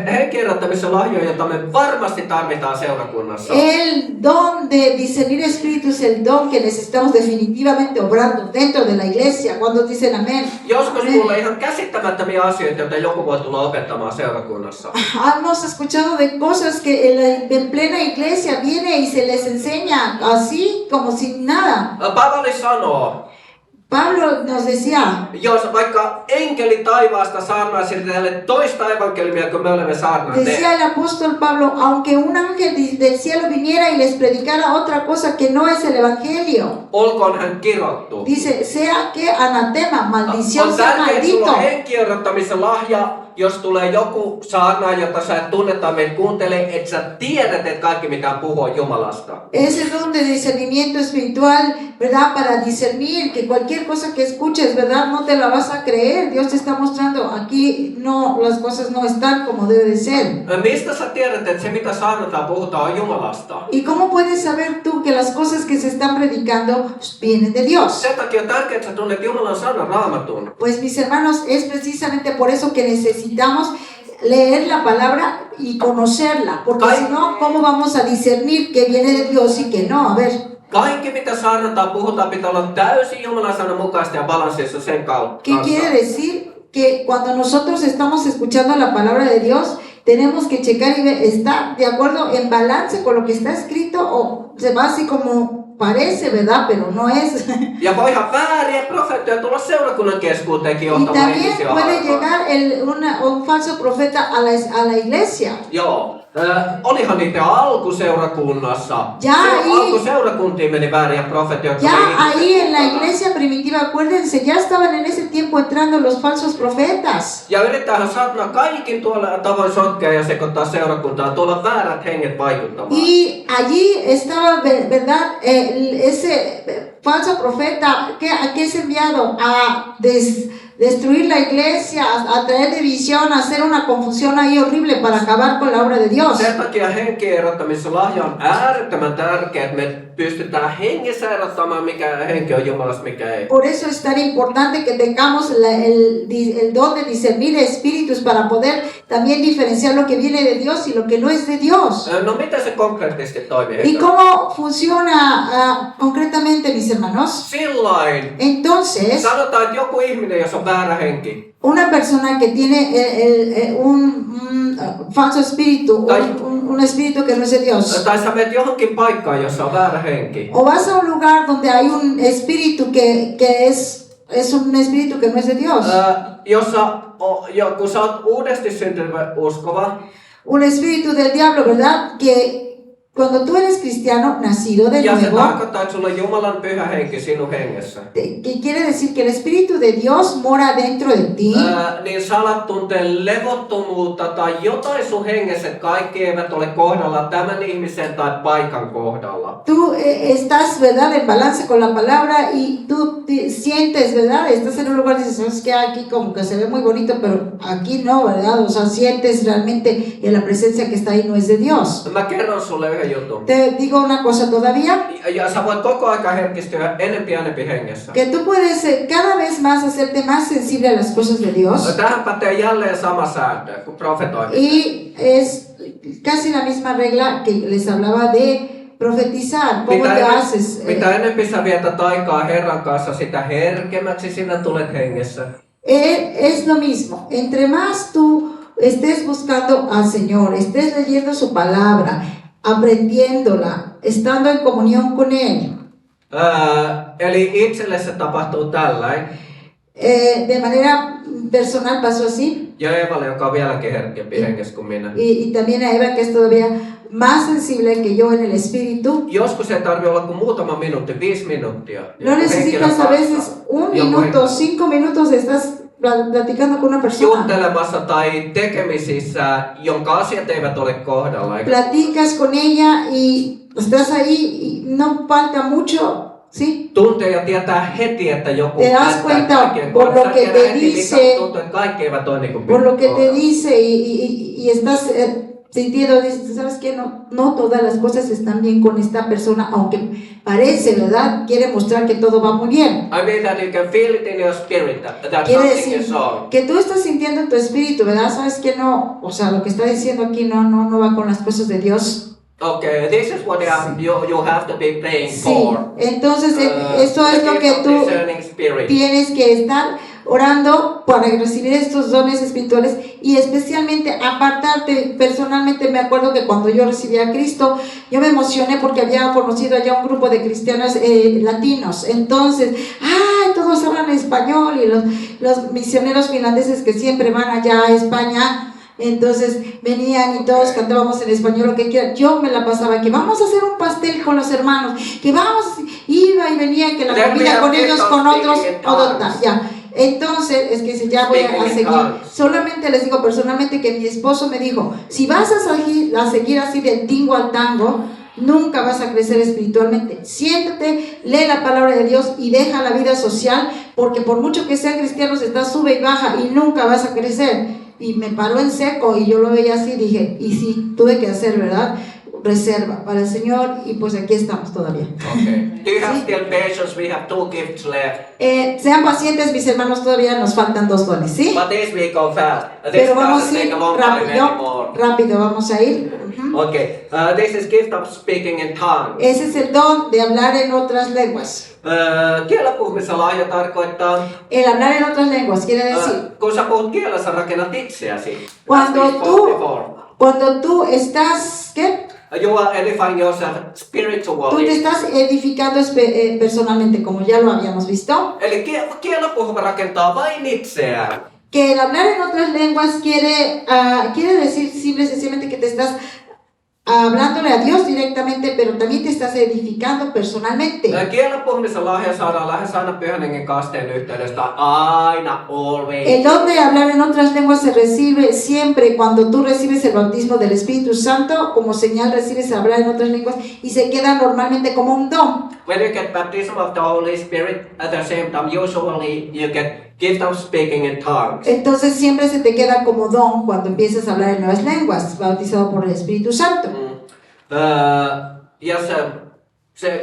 Henki erottamisen lahjoja, jota me varmasti tarvitaan seurakunnassa. El don de discernir espíritus, el don que necesitamos definitivamente obrando dentro de la iglesia. Cuando dicen amén. Joskus Amén. kuulee ihan käsittämättömiä asioita, joita joku voi tulla opettamaan seurakunnassa. Hemos escuchado de cosas que en plena iglesia viene y se les enseña así como sin nada. Paavali sanoo, Pablo nos decía, jos vaikka enkeli taivaasta saarnaisi teille toista evankeliumia, kun me olemme saarnanneet, decía el apóstol Pablo, aunque un ángel del cielo viniera y les predicara otra cosa que no es el evangelio, olkoon hän kirottu. dice, sea que anatema, maldición, On sea tärkeää, että sulla maldito. on henki erottamisen lahja jos tulee joku saarnaaja, jota sä et tunne tai meitä kuuntelee, että sä tiedät, että kaikki mitä puhuu on Jumalasta. Ese don de discernimiento espiritual, ¿verdad? Para discernir que cualquier cosa que escuches, ¿verdad? No te la vas a creer. Dios te está mostrando aquí no, las cosas no están como debe de ser. Mistä sä tiedät, että se mitä saarnataan puhutaan on Jumalasta? ¿Y cómo puedes saber tú que las cosas que se están predicando vienen de Dios? Sen takia on tärkeää, että sä tunnet Jumalan sanan Raamatun. Pues mis hermanos, es precisamente por eso que necesitamos leer la palabra y conocerla, porque si no, ¿cómo vamos a discernir que viene de Dios y que no? A ver, Kaikki mitä saarnataan puhutaan pitää olla täysin Jumalan sanan mukaista ja balanssissa sen kautta. ¿qué quiere decir? Que cuando nosotros estamos escuchando la palabra de Dios, tenemos que checar y ver, ¿está de acuerdo en balance con lo que está escrito o se va así como parece, ¿verdad? Pero no es. Ja voihan vääriä profeettoja tulla seurakunnan keskuuteenkin Y johtamaan también ihmisiä puede harhaan. llegar un falso profeta a la iglesia. Joo. Olihan niitä alkuseurakunnassa. Alkuseurakuntiin meni vääriä profeettoja. Ya ahí en la iglesia primitiva, acuérdense, ya estaban en ese tiempo entrando los falsos profetas. Ja yrittäähän saatana kaikin tuolla tavoin sotkea ja sekoittaa seurakuntaa, tuolla väärät henget vaikuttamaan. Y allí estaba, ¿verdad? Ese falso profeta que es enviado a destruir la iglesia, a traer división, a hacer una confusión ahí horrible para acabar con la obra de Dios. Sen takia henkien erottamislahja on äärettömän tärkeä, että me pystytään hengessä erottamaan, mikä henki on Jumalasta, mikä ei. Por eso es tan importante que tengamos el don de discernir espíritus para poder también diferenciar lo que viene de Dios y lo que no es de Dios. No miten se konkreettisesti toimii? ¿Y cómo funciona concretamente, mis hermanos? Sillain. Entonces, Sanotaan, että joku ihminen, jos on väärä henki. una persona que tiene un falso espíritu, un espíritu que no es de Dios, Tai sä menet johonkin paikkaan, jossa on väärä henki. o vas a un lugar donde hay un espíritu que es un espíritu que no es de Dios, Kun sä oot uudesti syntynyt uskova, un espíritu del diablo, ¿verdad? Que cuando tú eres cristiano, nacido de ja se nuevo, tarkoittaa, että sulla on Jumalan pyhä henki sinun hengessä. que quiere decir que el espíritu de Dios mora dentro de ti, Niin sä alat tuntee levottomuutta tai jotain sun hengessä, että kaikki eivät ole kohdalla tämän ihmisen tai paikan kohdalla. tú estás, ¿verdad?, en balance con la palabra y tú sientes, ¿verdad? Estás en un lugar y dices, ¿sabes qué? Aquí como que se ve muy bonito, pero aquí no, ¿verdad? O sea, sientes realmente que la presencia que está ahí no es de Dios. Mä kerron sulle yhden jutun. Te digo una cosa todavía, Ja sä voit koko aika herkistyä enempi hengessä. que tú puedes cada vez más hacerte más sensible a las cosas de Dios. Tähän pätee jälleen sama sääntö kuin profetoimista. Y es casi la misma regla que les hablaba de profetizar. ¿Cómo te haces? Mitä enempi sä vietät aikaa Herran kanssa, sitä herkemmäksi sinä tulet hengessä. Es lo mismo. Entre más tú estés buscando al Señor, estés leyendo su palabra, aprendiéndola, estando en comunión con Él. Eli itselle se tapahtuu tällain. De manera personal pasó así. Ja Eevalle, joka on vieläkin herkempi hengessä kuin minä. Y también a Eva, que es todavía más sensible que yo en el espíritu. Joskus ei tarvitse olla kuin muutama minuutti, 5 minuuttia. No necesitas a veces un minuto, 5 minutos estás platicando con una persona. Juttelemassa tai tekemisissä, jonka asiat eivät ole kohdalla. Platicas con ella y estás ahí y no falta mucho, ¿sí? Tuntee ja tietää heti, että joku Te das cuenta por lo que te dice, tuntuu, että kaikki eivät ole niin kuin por lo que te dice y estás sintiendo, dices, ¿sabes qué? No todas las cosas están bien con esta persona, aunque parece, ¿verdad? Quiere mostrar que todo va muy bien. I mean that you can feel it in your spirit that Quiere something decir is wrong. que tú estás sintiendo en tu espíritu, ¿verdad? ¿Sabes qué? No, o sea, lo que está diciendo aquí no va con las cosas de Dios. Okay, this is what you have to be praying Sí, for. entonces eso es lo que tú Discerning spirit. tienes que estar orando para recibir estos dones espirituales y especialmente apartarte. Personalmente me acuerdo que cuando yo recibí a Cristo, yo me emocioné porque había conocido allá un grupo de cristianos latinos. Entonces, todos hablan español y los misioneros finlandeses que siempre van allá a España, entonces venían y todos cantábamos en español lo que quieran. Yo me la pasaba que vamos a hacer un pastel con los hermanos, que vamos, iba y venía, que la comida con ellos, con otros, ya. Entonces, es que ya voy a seguir. Solamente les digo personalmente que mi esposo me dijo, si vas a seguir así del tingo al tango, nunca vas a crecer espiritualmente. Siéntate, lee la palabra de Dios y deja la vida social, porque por mucho que sean cristianos, estás sube y baja y nunca vas a crecer. Y me paró en seco y yo lo veía así, dije, y sí, tuve que hacer, ¿verdad? Reserva para el Señor, y pues aquí estamos todavía. Okay. Do you have still patience? We have 2 gifts left. Sean pacientes, mis hermanos, todavía nos faltan 2 dones, ¿sí? But this we go fast. This Pero vamos doesn't a ir take a long time rápido, anymore. rápido vamos a ir. Okay. This is gift of speaking in tongues. Ese es el don de hablar en otras lenguas. Kielä puhumisen lahja tarkoittaa, El hablar en otras lenguas quiere decir, kun sä puhut kielä, sä rakennat itseäsi. cuando tú estás, ¿qué? You are edifying yourself Tú te spiritually. estás edificando personalmente, como ya lo habíamos visto. Eli kielä puhuva rakentaa vain itseään. Que el hablar en otras lenguas quiere decir simplemente que te estás hablándole a Dios directamente, pero también te estás edificando personalmente. Kielä puhumisen lahja saadaan lähes aina Pyhän Hengen kasteen yhteydestä. Aina, always. El don de hablar en otras lenguas se recibe siempre cuando tú recibes el bautismo del Espíritu Santo, como señal recibes hablar en otras lenguas y se queda normalmente como un don. When you get baptism of the Holy Spirit, at the same time, usually you get gift of speaking in tongues. Entonces siempre se te queda como don cuando empiezas a hablar en nuevas lenguas, bautizado por el Espíritu Santo. Ja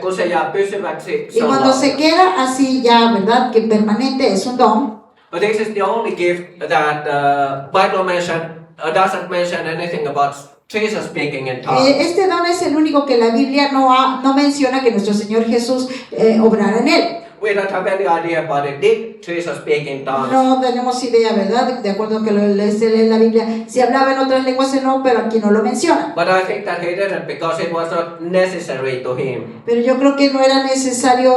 kun se jää pysyväksi, Y se on cuando lahja. se queda así ya, ¿verdad? Que permanente es un don. But this is the only gift that Bible doesn't mention anything about Jesus speaking in tongues. Este don es el único que la Biblia no menciona que nuestro Señor Jesús obrara en él. We don't have any idea about it. Did Jesus speak in tongues? No tenemos idea, ¿verdad? De acuerdo a que se lee en la Biblia, si hablaba en otras lenguas no, pero aquí no lo menciona. But I think that he didn't because it was not necessary to him. Pero yo creo que no era necesario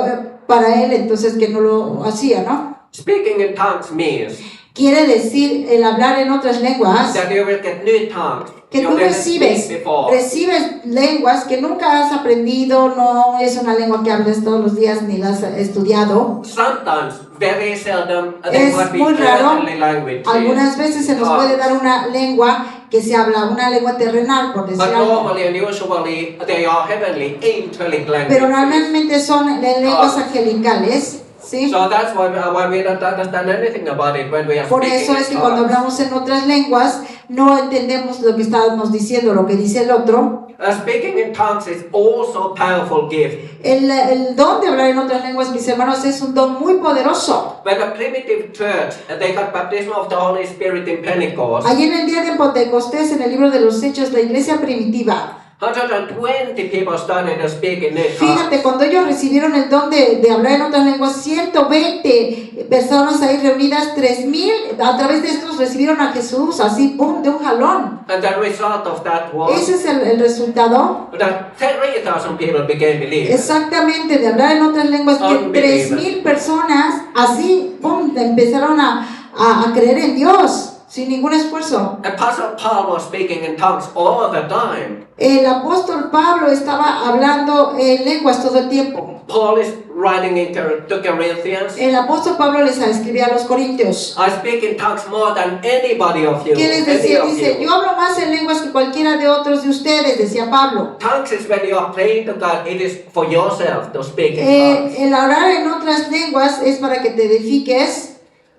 para él, entonces que no lo hacía, ¿no? Speaking in tongues means Quiere decir el hablar en otras lenguas, that you will get new tongues. que You tú didn't speak before. recibes lenguas que nunca has aprendido, no es una lengua que hables todos los días ni la has estudiado. Sometimes, very seldom, there Es might be muy raro, earthly language. algunas veces se nos puede dar una lengua que se habla, una lengua terrenal, por decir But algo. normally and usually they are heavenly, angelic Pero languages. normalmente son lenguas angelicales, ¿sí? So that's why we don't understand anything about it when we are Por speaking eso es in que cuando tongues. hablamos en otras lenguas no entendemos lo que estábamos diciendo, lo que dice el otro. Speaking in tongues is also a powerful gift. El don de hablar en otras lenguas, mis hermanos, es un don muy poderoso. When the primitive church, they got baptism of the Holy Spirit in Pentecost, Allí en el día de Pentecostés, en el libro de los Hechos, la iglesia primitiva, 120 people started to speak in their tongues. fíjate, cuando ellos recibieron el don de hablar en otras lenguas, 120 personas ahí reunidas, 3,000, a través de estos recibieron a Jesús, así, ¡pum!, de un jalón. And the result of that was Ese es el resultado. that 3,000 people became believers. Exactamente, de hablar en otras lenguas, que Unbelievers. 3,000 personas, así, ¡pum!, empezaron a creer en Dios, sin ningún esfuerzo. Apostle Paul was speaking in tongues all the time. El apóstol Pablo estaba hablando en lenguas todo el tiempo. Paul is writing to Corinthians, El apóstol Pablo les escribía a los corintios. I speak in tongues more than anybody of you. ¿Qué les any decía? of Dice, you. yo hablo más en lenguas que cualquiera de otros de ustedes, decía Pablo. Tongues is when you are praying to God, it is for yourself to speak in tongues. El hablar en otras lenguas es para que te edifiques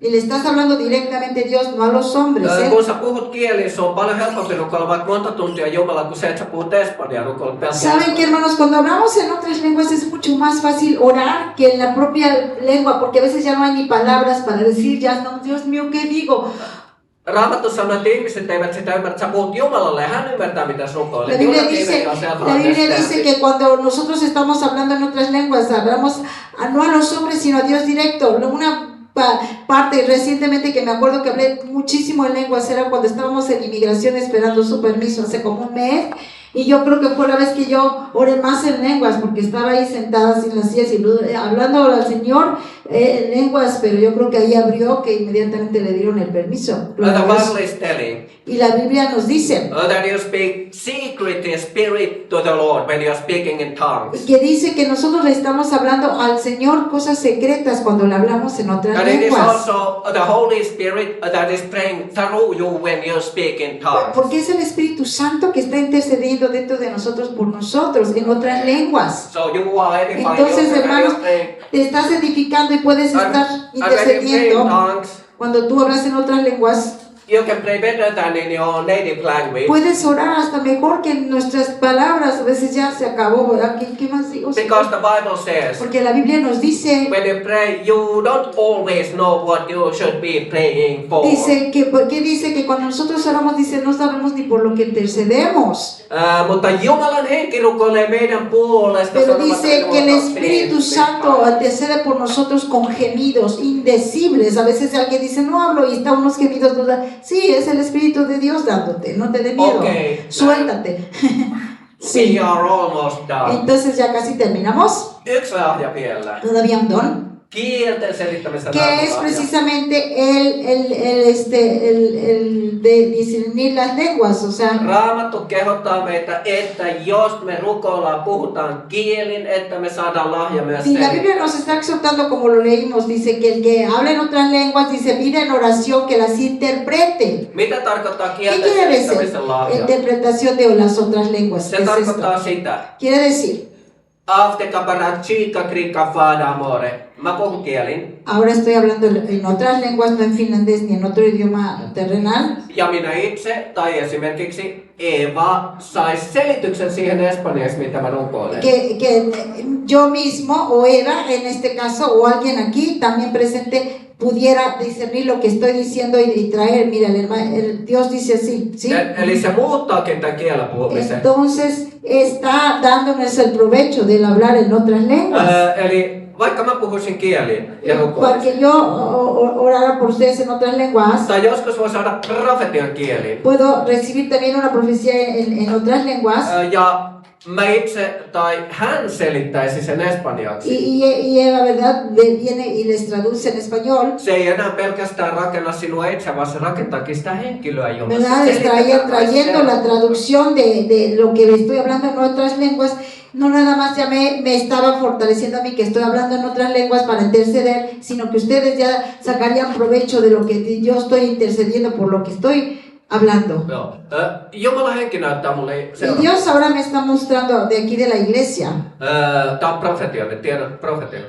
y le estás hablando directamente a Dios, no a los hombres. Kun sä puhut kieliä, se on paljon helpompi rukoilla vaikka monta tuntia Jumala, kuin se, että sä puhut espanjaa rukoilla pelkästään. Saben que, hermanos, cuando hablamos en otras lenguas es mucho más fácil orar que en la propia lengua, porque a veces ya no hay ni palabras para decir, ya no, Dios mío, ¿qué digo? Raamattu sanoo, että ihmiset eivät sitä ymmärrä, että sä puhut Jumalalle ja hän ymmärtää, mitä sä rukoilet. La Biblia You don't dice, even yourself la Biblia understand dice it. que cuando nosotros estamos hablando en otras lenguas, hablamos no a los hombres, sino a Dios directo. Una parte recientemente que me acuerdo que hablé muchísimo en lenguas era cuando estábamos en inmigración esperando su permiso hace como un mes, y yo creo que fue la vez que yo oré más en lenguas porque estaba ahí sentada sin las sillas y hablando al Señor lenguas, pero yo creo que ahí abrió que inmediatamente le dieron el permiso. The Bible is telling Y la Biblia nos dice that you speak secret in spirit to the Lord when you are speaking in tongues. que dice que nosotros le estamos hablando al Señor cosas secretas cuando le hablamos en otras And it is lenguas. also the Holy Spirit that is praying through you when you speak in tongues. Porque es el Espíritu Santo que está intercediendo dentro de nosotros por nosotros en otras lenguas. So you are edifying Entonces, yourself hermanos, when you pray. te estás edificando y puedes estar And when you pray in intercediendo. tongues, Cuando tú hablas en otras lenguas, you can pray better than in your native language. puedes orar hasta mejor que nuestras palabras. A veces ya se acabó, ¿verdad? ¿Qué más digo? Because the Bible says, Porque la Biblia nos dice, when you pray, you don't always know what you should be praying for. ¿qué dice? Que cuando nosotros oramos, dice, no sabemos ni por lo que intercedemos. Mutta Jumalan henki rukoilee meidän puolesta. Pero sanomatta dice que el Jumalan Espíritu Kristus. Santo intercede por nosotros con gemidos indecibles. A veces alguien dice, no hablo y está unos gemidos. Sí, es el Espíritu de Dios dándote, no te dé miedo. Okay. Suéltate. We are almost done. Entonces ya casi terminamos. Yksi lahja vielä. Todavía un don. Kielten selittämistä Que es tarkoittaa. precisamente el de discernir las lenguas. O sea, Raamattu kehottaa meitä, että jos me rukoillaan, puhutaan kielin, että me saadaan lahja myös si la selittää. Biblia nos está exhortando, como lo leímos, dice que el que habla en otras lenguas, dice, pide en oración que las interprete. Mitä tarkoittaa ¿Qué kielten quiere decir? selittämisen lahja? Interpretación de las otras lenguas. Se ¿Qué es esto? tarkoittaa sitä. Quiere decir, Afteka para chica krika fada amore. Mä puhun kielin. ahora estoy hablando en otras lenguas, no en finlandés ni en otro idioma terrenal. Ja minä itse, tai esimerkiksi Eva, sais selityksen siihen espanjaksi, mitä mä rukoilen. Que yo mismo o Eva, en este caso, o alguien aquí también presente, pudiera discernir lo que estoy diciendo y traer, mira, el Dios dice así, ¿sí? Eli se muuttaakin tämän kielen puhumisen. Entonces está dándonos el provecho del hablar en otras lenguas. Eli vaikka mä puhuisin kieliin ja Para rukoilisin. que yo orara por ustedes en otras lenguas, Tai joskus voi saada profetian kieliin. puedo recibir también una profecía en otras lenguas. Ja mä itse tai hän selittäisi sen espanjaksi. Y Eva, ¿verdad? Viene y les traduce en español. Se ei enää pelkästään rakenna sinua itse, vaan se rakentaakin sitä henkilöä, jolla ¿Verdad? Trayendo la traducción de lo que estoy hablando en otras lenguas. No nada más ya me estaba fortaleciendo a mí que estoy hablando en otras lenguas para interceder, sino que ustedes ya sacarían provecho de lo que yo estoy intercediendo por lo que estoy hablando. Joo. Jumalan henki näyttää mulle Y seuraavaa. Dios ahora me está mostrando de aquí de la iglesia Tää on profetia, me tiedän profetia.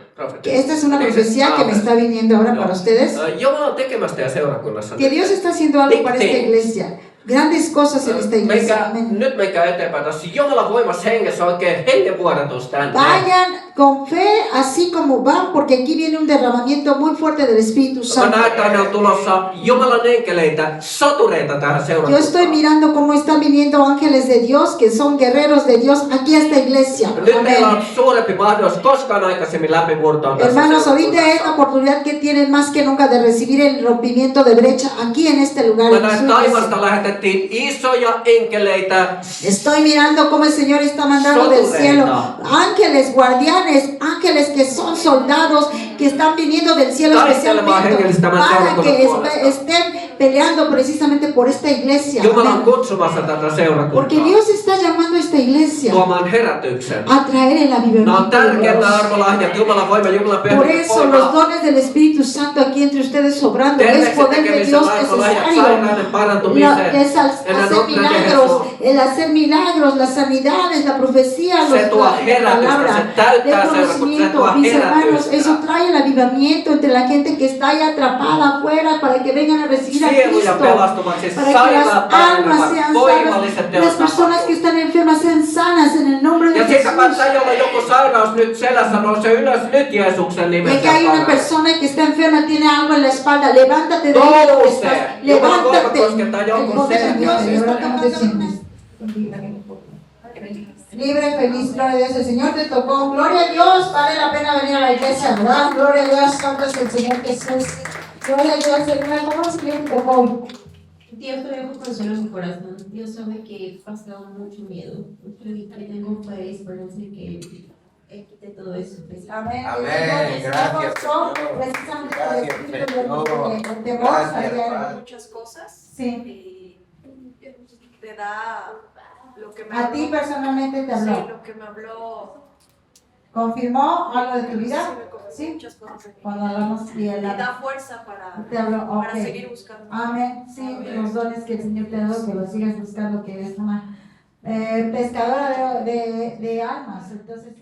que esta es una profecía que me está viniendo ahora para ustedes, Jumala on tekemästä ja seurakunnassa. que Dios está haciendo algo para esta iglesia. Grandes cosas en esta iglesia. Amén. Nyt menkää eteenpäin. Tässä Jumalan voimassa hengessä oikein hengenvuodatus tänne. Vayan con fe así como van, porque aquí viene un derramamiento muy fuerte del Espíritu Mä Santo. näen, tänne on tulossa Jumalan enkeleitä, sotureita tähän Yo seurakuntaan. estoy mirando cómo están viniendo ángeles de Dios, que son guerreros de Dios, aquí a esta iglesia. Nyt meillä Amén. on suurempi mahdollisuus koskaan aikaisemmin läpimurtoon tässä Hermanos, ahorita es la seurakunnassa. oportunidad que tienen más que nunca de recibir el rompimiento de brecha aquí en este lugar. Mä en su näen, iglesia. taivasta lähetettiin isoja enkeleitä. Estoy mirando cómo el Señor está mandando del cielo ángeles, guardianes, ángeles que son soldados que están viniendo del cielo especialmente para que estén peleando precisamente por esta iglesia. Jumala on Amén. kutsumassa tätä Porque seurakuntaa Dios está llamando a esta iglesia tuomaan herätyksen. a traer el Nämä on avivamiento de tärkeitä Dios. arvolahjat, Jumalan voima, Jumalan Por pyhä eso los dones del Espíritu Santo aquí entre ustedes sobrando es Terveyksen poder de tekemisen Dios arvolahjat, necesario. sairauden parantumiseen. Es hacer milagros, el hacer milagros, las sanidades, la profecía, Se tuo la herätystä, se palabra täyttää de seurakuntaa, se conocimiento. tuo Mis hermanos, herätystä. eso trae el avivamiento entre la gente que está ahí atrapada afuera para que vengan a recibir a Sieluja Cristo. pelastumaksi, Para que las sairaat almas paranevat, sean voimalliset sanas, teot las personas que están enfermas sean sanas en el nombre de Ja siitä Jesús. kanssa, jolla joku sairaus nyt selässä nousee ylös nyt Jeesuksen De nimessä. que hay una paranee. persona que está enferma, tiene algo en la espalda, levántate de ahí donde estás, levántate. El poder de Dios está tocando libre, feliz, gloria a Dios, el Señor te tocó, gloria a Dios, vale la pena venir a la iglesia, ¿verdad? Gloria a Dios, santo es el Señor Jesús, gloria a Dios, Señor, ¿cómo el Señor te tocó? Dios trae consuelo en mi corazón. Dios sabe que he pasado mucho miedo. Yo tengo fe y esperanza de que quite todo eso. Pues. Amén. Amén. Entonces, Gracias, son Señor. precisamente por el Gracias, espíritu Señor. de temor. Gracias, allá. Padre. Muchas cosas Sí. y te da lo que me A ti habló. personalmente te Sí, habló. lo que me habló. ¿Confirmó algo de tu Sí, vida? me confirmó Sí. muchas cosas. Cuando hablamos y Y él da fuerza te habló. para Ok. seguir buscando. Amén. Sí, Amén. los dones que el Señor te ha dado, que los sigas buscando, que eres una pescadora de almas. Entonces,